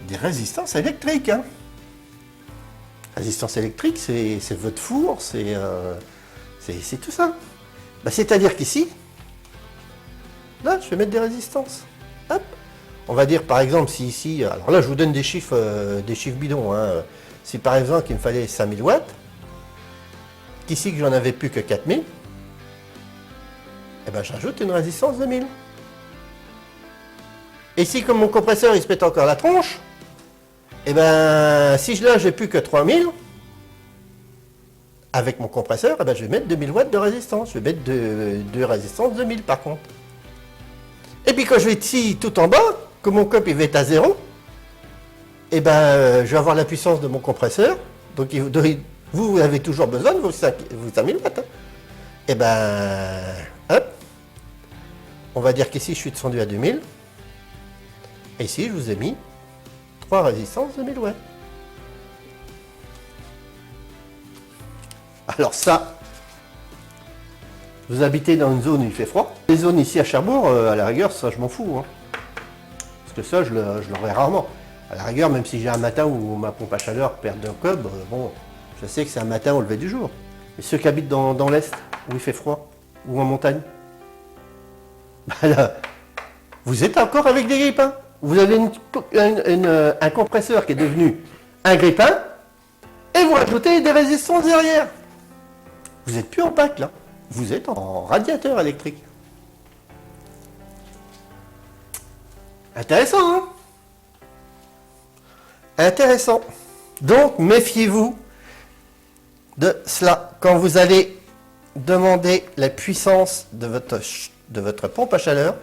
Des résistances électriques. Hein. Résistance électrique, c'est votre four, c'est tout ça. Ben, c'est-à-dire qu'ici, là, je vais mettre des résistances. Hop. On va dire par exemple si ici, alors là je vous donne des chiffres bidons. Hein. Si par exemple il me fallait 5000 watts, qu'ici que j'en avais plus que 4000, eh ben j'ajoute une résistance de 1000. Et si comme mon compresseur il se pète encore la tronche, eh ben si là j'ai plus que 3000, avec mon compresseur, eh ben, je vais mettre 2000 watts de résistance. Je vais mettre de résistance de 1000 par contre. Et puis quand je vais ici tout en bas, que mon cop il va être à 0, et ben je vais avoir la puissance de mon compresseur. Donc vous avez toujours besoin de vos 5000 watts. Hein. Et ben hop, on va dire qu'ici je suis descendu à 2000. Et ici je vous ai mis 3 résistances de 1000 watts. Alors ça, vous habitez dans une zone où il fait froid. Les zones ici à Cherbourg, à la rigueur, ça je m'en fous. Hein. Parce que ça, je l'aurai rarement. À la rigueur, même si j'ai un matin où ma pompe à chaleur perd d'un cob, bon, je sais que c'est un matin au lever du jour. Mais ceux qui habitent dans l'Est, où il fait froid, ou en montagne, bah là, vous êtes encore avec des grippins. Vous avez un compresseur qui est devenu un grippin, et vous rajoutez des résistances derrière. Vous n'êtes plus en PAC là. Vous êtes en radiateur électrique. Intéressant, hein? Intéressant. Donc, méfiez-vous de cela. Quand vous allez demander la puissance de votre pompe à chaleur,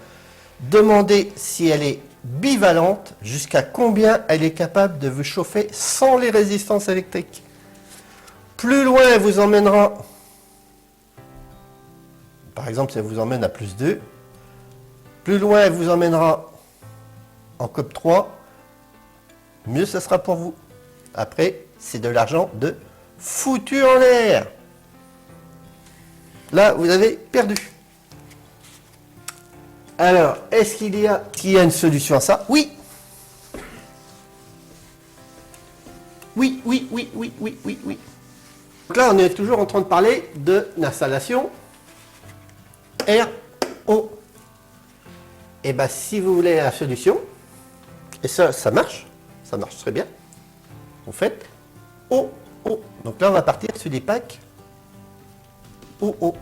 demandez si elle est bivalente, jusqu'à combien elle est capable de vous chauffer sans les résistances électriques. Plus loin elle vous emmènera, par exemple si elle vous emmène à plus 2, plus loin elle vous emmènera en COP 3, mieux ce sera pour vous. Après, c'est de l'argent de foutu en l'air. Là, vous avez perdu. Alors, est-ce qu'il y a une solution à ça? Oui. Oui. Donc là, on est toujours en train de parler de l'installation RO. Et bien, si vous voulez la solution, et ça marche très bien, vous faites OO. Donc là, on va partir sur des packs OO.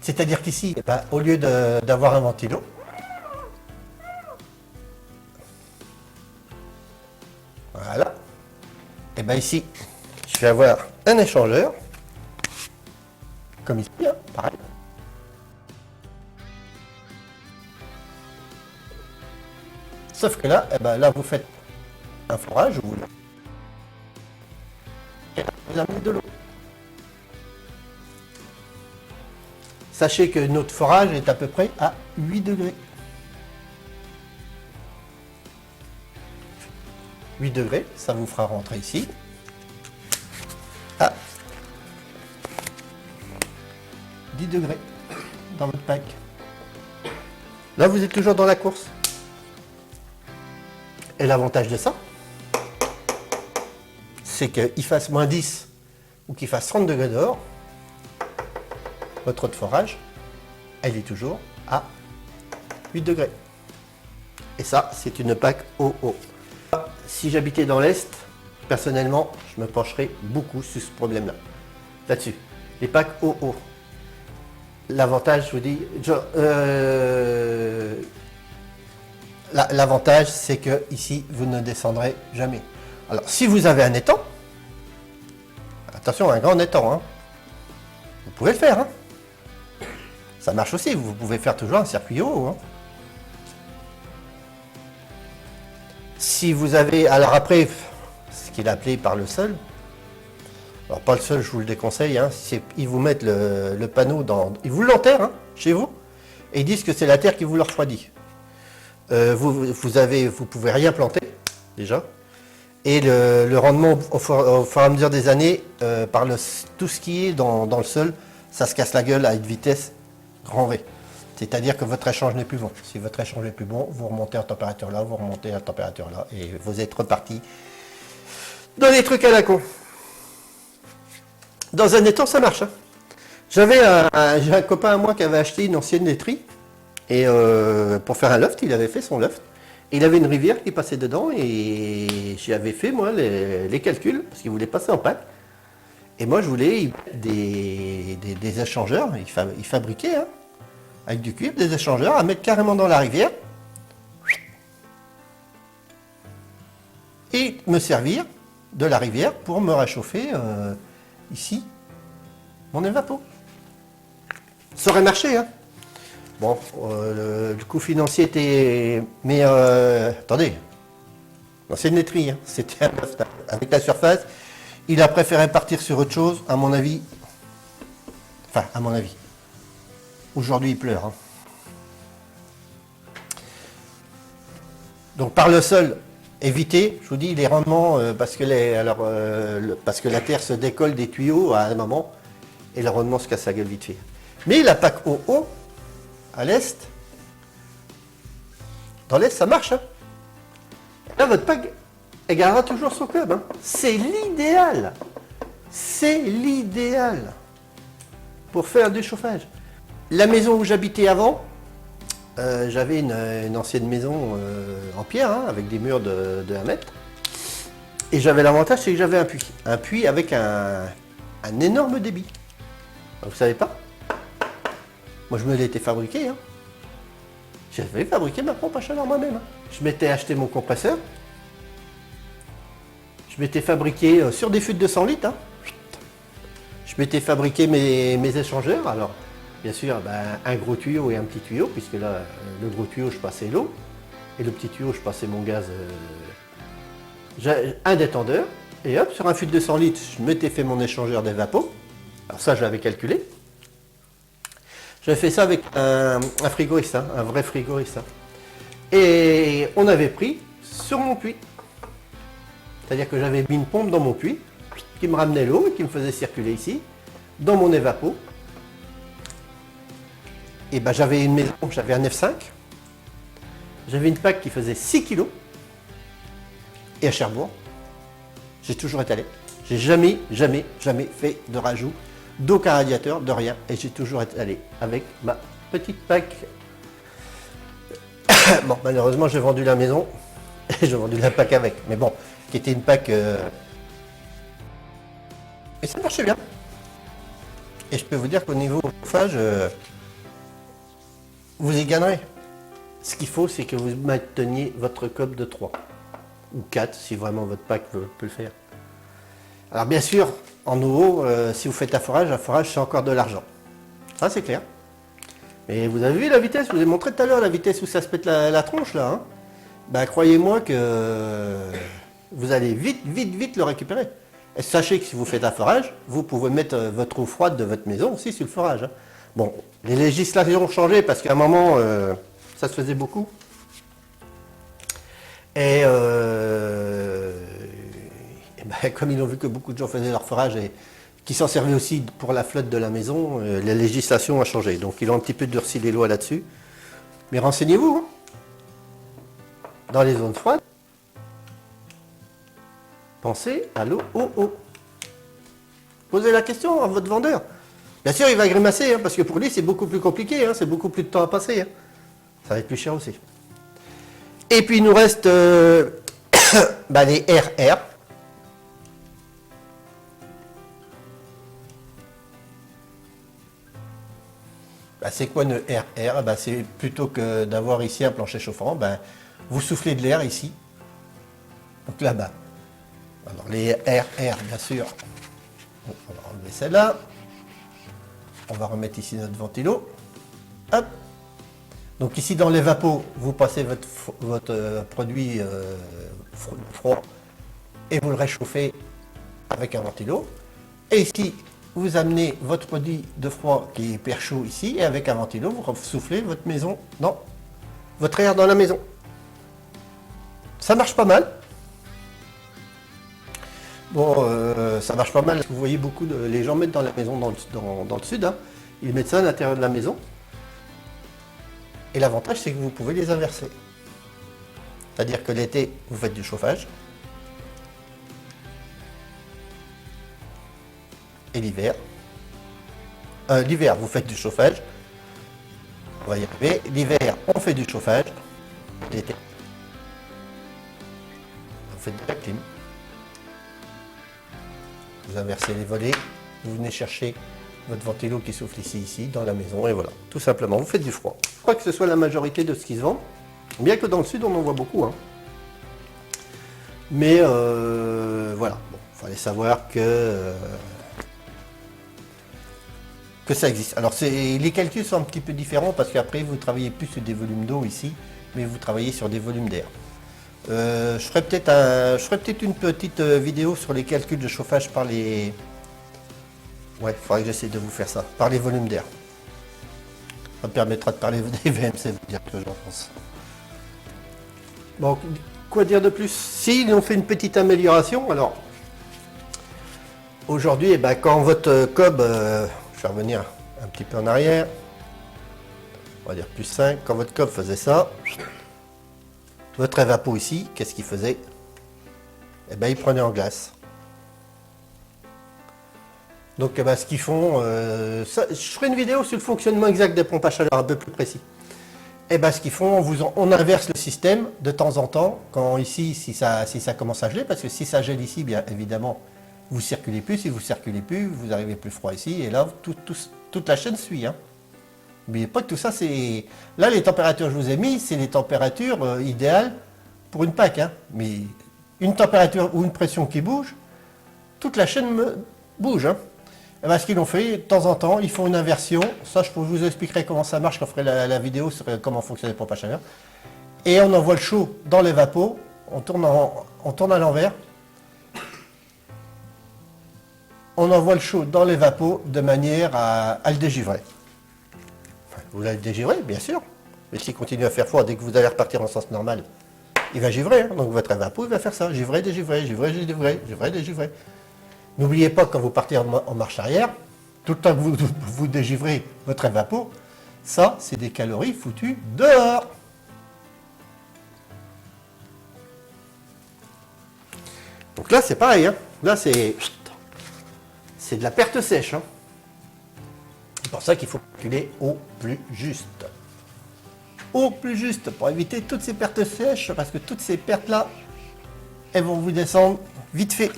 C'est-à-dire qu'ici, eh ben, au lieu d'avoir un ventilo, voilà, et bien ici, je vais avoir un échangeur, comme ici, hein, pareil. Sauf que là, eh ben, là vous faites un forage, et là, vous amenez de l'eau. Sachez que notre forage est à peu près à 8 degrés. 8 degrés, ça vous fera rentrer ici. À 10 degrés dans votre pack. Là, vous êtes toujours dans la course. Et l'avantage de ça, c'est qu'il fasse moins 10 ou qu'il fasse 30 degrés dehors, votre eau de forage, elle est toujours à 8 degrés. Et ça, c'est une PAC OO. Si j'habitais dans l'Est, personnellement, je me pencherais beaucoup sur ce problème-là. Là-dessus, les PAC OO. L'avantage, je vous dis, l'avantage, c'est que ici, vous ne descendrez jamais. Alors, si vous avez un étang, attention, un grand étang, hein, vous pouvez le faire. Hein. Ça marche aussi, vous pouvez faire toujours un circuit haut. Hein. Si vous avez, alors après, ce qu'il a appelé par le sol, alors pas le sol, je vous le déconseille, hein, ils vous mettent le panneau dans, ils vous l'enterrent hein, chez vous, et ils disent que c'est la terre qui vous le refroidit. Vous pouvez rien planter, déjà, et le rendement au fur et à mesure des années, par tout ce qui est dans le sol, ça se casse la gueule à une vitesse grand V. C'est-à-dire que votre échange n'est plus bon. Si votre échange n'est plus bon, vous remontez à température là, vous remontez à température là, et vous êtes reparti dans des trucs à la con. Dans un étang, ça marche. Hein. J'ai un copain à moi qui avait acheté une ancienne laiterie, et pour faire un loft, il avait fait son loft. Et il avait une rivière qui passait dedans, et j'y avais fait, moi, les calculs, parce qu'il voulait passer en pack. Et moi, je voulais des échangeurs, il fabriquait, hein, avec du cuivre, des échangeurs à mettre carrément dans la rivière, et me servir de la rivière pour me réchauffer ici mon évapo. Ça aurait marché, hein. Bon, le coût financier était... Mais attendez, l'ancienne laiterie, hein, c'était avec la surface. Il a préféré partir sur autre chose, à mon avis. Enfin, à mon avis. Aujourd'hui, il pleure. Hein. Donc, par le sol, évitez, je vous dis, les rendements, parce que la terre se décolle des tuyaux à un moment, et le rendement se casse la gueule vite fait. Mais la PAC haut, à l'est, dans l'est, ça marche. Hein. Là, votre PAC, elle gardera toujours son club. Hein. C'est l'idéal. C'est l'idéal pour faire du chauffage. La maison où j'habitais avant, j'avais une ancienne maison en pierre, hein, avec des murs de 1 mètre. Et j'avais l'avantage, c'est que j'avais un puits. Un puits avec un énorme débit. Vous savez pas? Moi, je me l'étais fabriqué. Hein. J'avais fabriqué ma propre chaleur moi-même. Hein. Je m'étais acheté mon compresseur. Je m'étais fabriqué sur des fûts de 200 litres. Hein. Je m'étais fabriqué mes échangeurs. Alors, bien sûr, un gros tuyau et un petit tuyau, puisque là, le gros tuyau, je passais l'eau. Et le petit tuyau, je passais mon gaz. Un détendeur. Et hop, sur un fût de 200 litres, je m'étais fait mon échangeur d'évapo. Alors ça, je l'avais calculé. J'avais fait ça avec un frigoriste, hein, un vrai frigoriste. Hein. Et on avait pris sur mon puits. C'est-à-dire que j'avais mis une pompe dans mon puits qui me ramenait l'eau et qui me faisait circuler ici, dans mon évapo. Et j'avais une maison, j'avais un F5. J'avais une PAC qui faisait 6 kg. Et à Cherbourg, j'ai toujours étalé. J'ai jamais fait de rajout d'aucun radiateur, de rien. Et j'ai toujours étalé avec ma petite PAC. Bon, malheureusement, j'ai vendu la maison et j'ai vendu la PAC avec. Mais bon, qui était une PAC... Et ça marchait bien. Et je peux vous dire qu'au niveau chauffage, vous y gagnerez. Ce qu'il faut, c'est que vous mainteniez votre cope de 3 ou 4, si vraiment votre PAC peut le faire. Alors bien sûr, en eau, si vous faites un forage, c'est encore de l'argent. Ça, c'est clair. Mais vous avez vu la vitesse, je vous ai montré tout à l'heure la vitesse où ça se pète la tronche, là. Hein. Croyez-moi que vous allez vite le récupérer. Et sachez que si vous faites un forage, vous pouvez mettre votre eau froide de votre maison aussi sur le forage. Hein. Bon, les législations ont changé parce qu'à un moment, ça se faisait beaucoup. Et comme ils ont vu que beaucoup de gens faisaient leur forage et qui s'en servaient aussi pour la flotte de la maison, la législation a changé. Donc ils ont un petit peu durci les lois là-dessus. Mais renseignez-vous. Hein. Dans les zones froides, pensez à l'eau eau. Posez la question à votre vendeur. Bien sûr, il va grimacer, hein, parce que pour lui, c'est beaucoup plus compliqué. Hein, c'est beaucoup plus de temps à passer. Hein. Ça va être plus cher aussi. Et puis, il nous reste les RR. C'est quoi une RR? C'est plutôt que d'avoir ici un plancher chauffant, vous soufflez de l'air ici, donc là-bas. Alors les RR, bien sûr, on va enlever celle-là. On va remettre ici notre ventilo. Hop. Donc ici dans les vapos, vous passez votre produit froid et vous le réchauffez avec un ventilo. Et ici, vous amenez votre produit de froid qui est hyper chaud ici et avec un ventilo, vous soufflez votre maison, non, votre air dans la maison. Ça marche pas mal. Bon, ça marche pas mal. Vous voyez beaucoup les gens mettent dans la maison dans le sud, hein. Ils mettent ça à l'intérieur de la maison. Et l'avantage, c'est que vous pouvez les inverser. C'est-à-dire que l'été, vous faites du chauffage. Et l'hiver, vous faites du chauffage. On va y arriver. L'hiver, on fait du chauffage. L'été, vous faites de la clim. Vous inversez les volets. Vous venez chercher votre ventilo qui souffle ici, dans la maison, et voilà. Tout simplement, vous faites du froid. Je crois que ce soit la majorité de ce qui se vend. Bien que dans le sud, on en voit beaucoup, hein. Mais voilà, bon, fallait savoir que ça existe. Alors les calculs sont un petit peu différents parce qu'après vous travaillez plus sur des volumes d'eau ici, mais vous travaillez sur des volumes d'air. Je ferai peut-être une petite vidéo sur les calculs de chauffage par les... Ouais, il faudrait que j'essaie de vous faire ça, par les volumes d'air. Ça me permettra de parler des VMC, vous dire ce que j'en pense. Bon, quoi dire de plus? Si, ils ont fait une petite amélioration. Alors, aujourd'hui, quand votre cob, je vais revenir un petit peu en arrière, on va dire plus 5, quand votre cob faisait ça, votre évapo ici, qu'est-ce qu'il faisait? Il prenait en glace. Donc ce qu'ils font, je ferai une vidéo sur le fonctionnement exact des pompes à chaleur un peu plus précis. Ce qu'ils font, on inverse le système de temps en temps, quand ici, si ça commence à geler, parce que si ça gèle ici, bien évidemment, vous ne circulez plus. Si vous ne circulez plus, vous arrivez plus froid ici, et là, toute la chaîne suit. Hein. N'oubliez pas que tout ça, c'est... Là, les températures que je vous ai mis, c'est les températures idéales pour une PAC. Hein. Mais une température ou une pression qui bouge, toute la chaîne bouge. Hein. Ce qu'ils ont fait, de temps en temps, ils font une inversion. Ça, je vous expliquerai comment ça marche quand je ferai la vidéo sur comment fonctionnent les pompes à chaleur. Et on envoie le chaud dans les vapos, on tourne à l'envers. On envoie le chaud dans les vapos de manière à le dégivrer. Vous allez le dégivrer, bien sûr. Mais s'il continue à faire froid, dès que vous allez repartir en sens normal, il va givrer. Hein. Donc votre évapo, il va faire ça. Givrer, dégivrer, givrer, dégivrer, givrer, dégivrer. N'oubliez pas que quand vous partez en marche arrière, tout le temps que vous dégivrez votre évapo, ça, c'est des calories foutues dehors. Donc là, c'est pareil. Hein. Là, c'est de la perte sèche. Hein. C'est pour ça qu'il faut calculer au plus juste. Au plus juste, pour éviter toutes ces pertes sèches, parce que toutes ces pertes-là, elles vont vous descendre vite fait.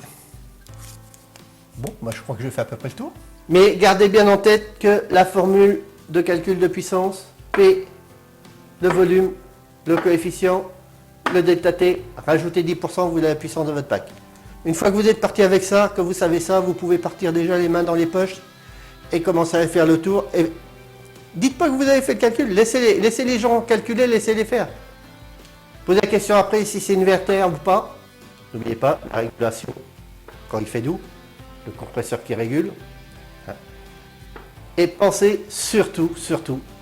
Bon, moi je crois que je fais à peu près le tour. Mais gardez bien en tête que la formule de calcul de puissance, P, le volume, le coefficient, le delta T, rajoutez 10%, vous avez la puissance de votre pack. Une fois que vous êtes parti avec ça, que vous savez ça, vous pouvez partir déjà les mains dans les poches et commencer à faire le tour. Et dites pas que vous avez fait le calcul, laissez les gens calculer, laissez-les faire. Posez la question après si c'est une vertère ou pas. N'oubliez pas la régulation quand il fait doux. Le compresseur qui régule. Et pensez surtout,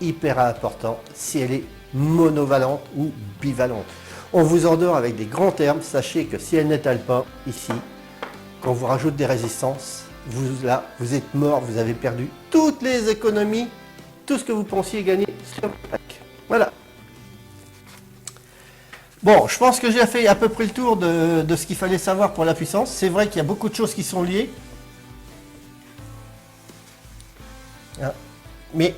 hyper important, si elle est monovalente ou bivalente. On vous endort avec des grands termes, sachez que si elle n'étale pas, ici, quand on vous rajoute des résistances, vous êtes mort, vous avez perdu toutes les économies, tout ce que vous pensiez gagner sur le pack. Voilà. Bon, je pense que j'ai fait à peu près le tour de ce qu'il fallait savoir pour la puissance. C'est vrai qu'il y a beaucoup de choses qui sont liées. Mais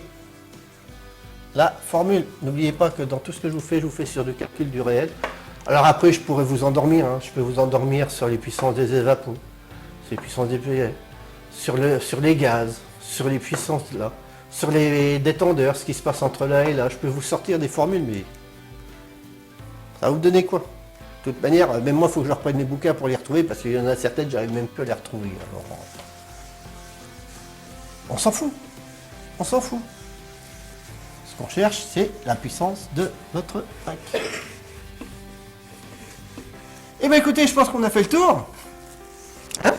la formule, n'oubliez pas que dans tout ce que je vous fais sur du calcul du réel. Alors après, je pourrais vous endormir. Hein. Je peux vous endormir sur les puissances des évapos, sur les puissances des PL, sur les gaz, sur les puissances là, sur les détendeurs, ce qui se passe entre là et là. Je peux vous sortir des formules, mais ça va vous donner quoi? De toute manière, même moi, il faut que je reprenne mes bouquins pour les retrouver, parce qu'il y en a certaines, j'arrive même plus à les retrouver. Alors, on s'en fout. On s'en fout. Ce qu'on cherche, c'est la puissance de notre pack. Eh bien écoutez, je pense qu'on a fait le tour. Hein?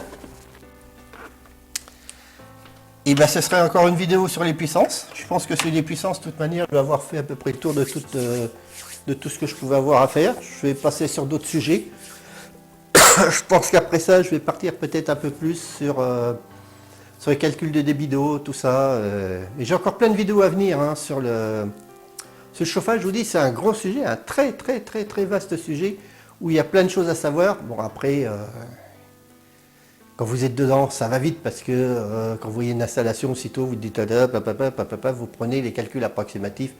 Et bien ce serait encore une vidéo sur les puissances. Je pense que sur les puissances, de toute manière, je vais avoir fait à peu près le tour de tout ce que je pouvais avoir à faire. Je vais passer sur d'autres sujets. Je pense qu'après ça, je vais partir peut-être un peu plus sur les calculs de débit d'eau, tout ça. Et j'ai encore plein de vidéos à venir hein, sur le chauffage. Je vous dis, c'est un gros sujet, un très vaste sujet où il y a plein de choses à savoir. Bon après, quand vous êtes dedans, ça va vite parce que quand vous voyez une installation, aussitôt vous dites vous prenez les calculs approximatifs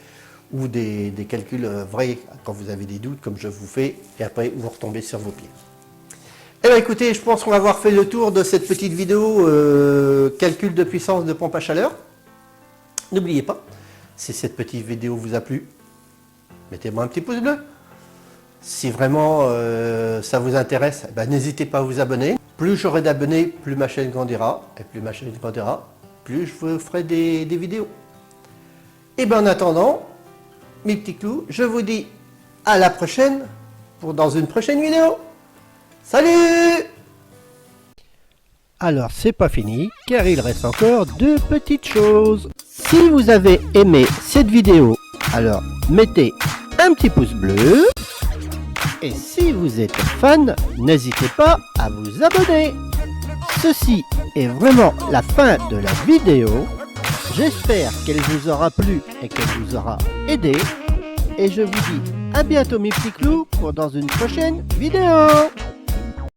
ou des calculs vrais quand vous avez des doutes, comme je vous fais, et après vous retombez sur vos pieds. Eh bien écoutez, je pense qu'on va avoir fait le tour de cette petite vidéo calcul de puissance de pompe à chaleur. N'oubliez pas, si cette petite vidéo vous a plu, mettez-moi un petit pouce bleu. Si vraiment ça vous intéresse, n'hésitez pas à vous abonner. Plus j'aurai d'abonnés, plus ma chaîne grandira. Et plus ma chaîne grandira, plus je vous ferai des vidéos. Et bien en attendant, mes petits clous, je vous dis à la prochaine dans une prochaine vidéo. Salut! Alors c'est pas fini, car il reste encore deux petites choses. Si vous avez aimé cette vidéo, alors mettez un petit pouce bleu. Et si vous êtes fan, n'hésitez pas à vous abonner. Ceci est vraiment la fin de la vidéo. J'espère qu'elle vous aura plu et qu'elle vous aura aidé. Et je vous dis à bientôt mes petits clous pour dans une prochaine vidéo.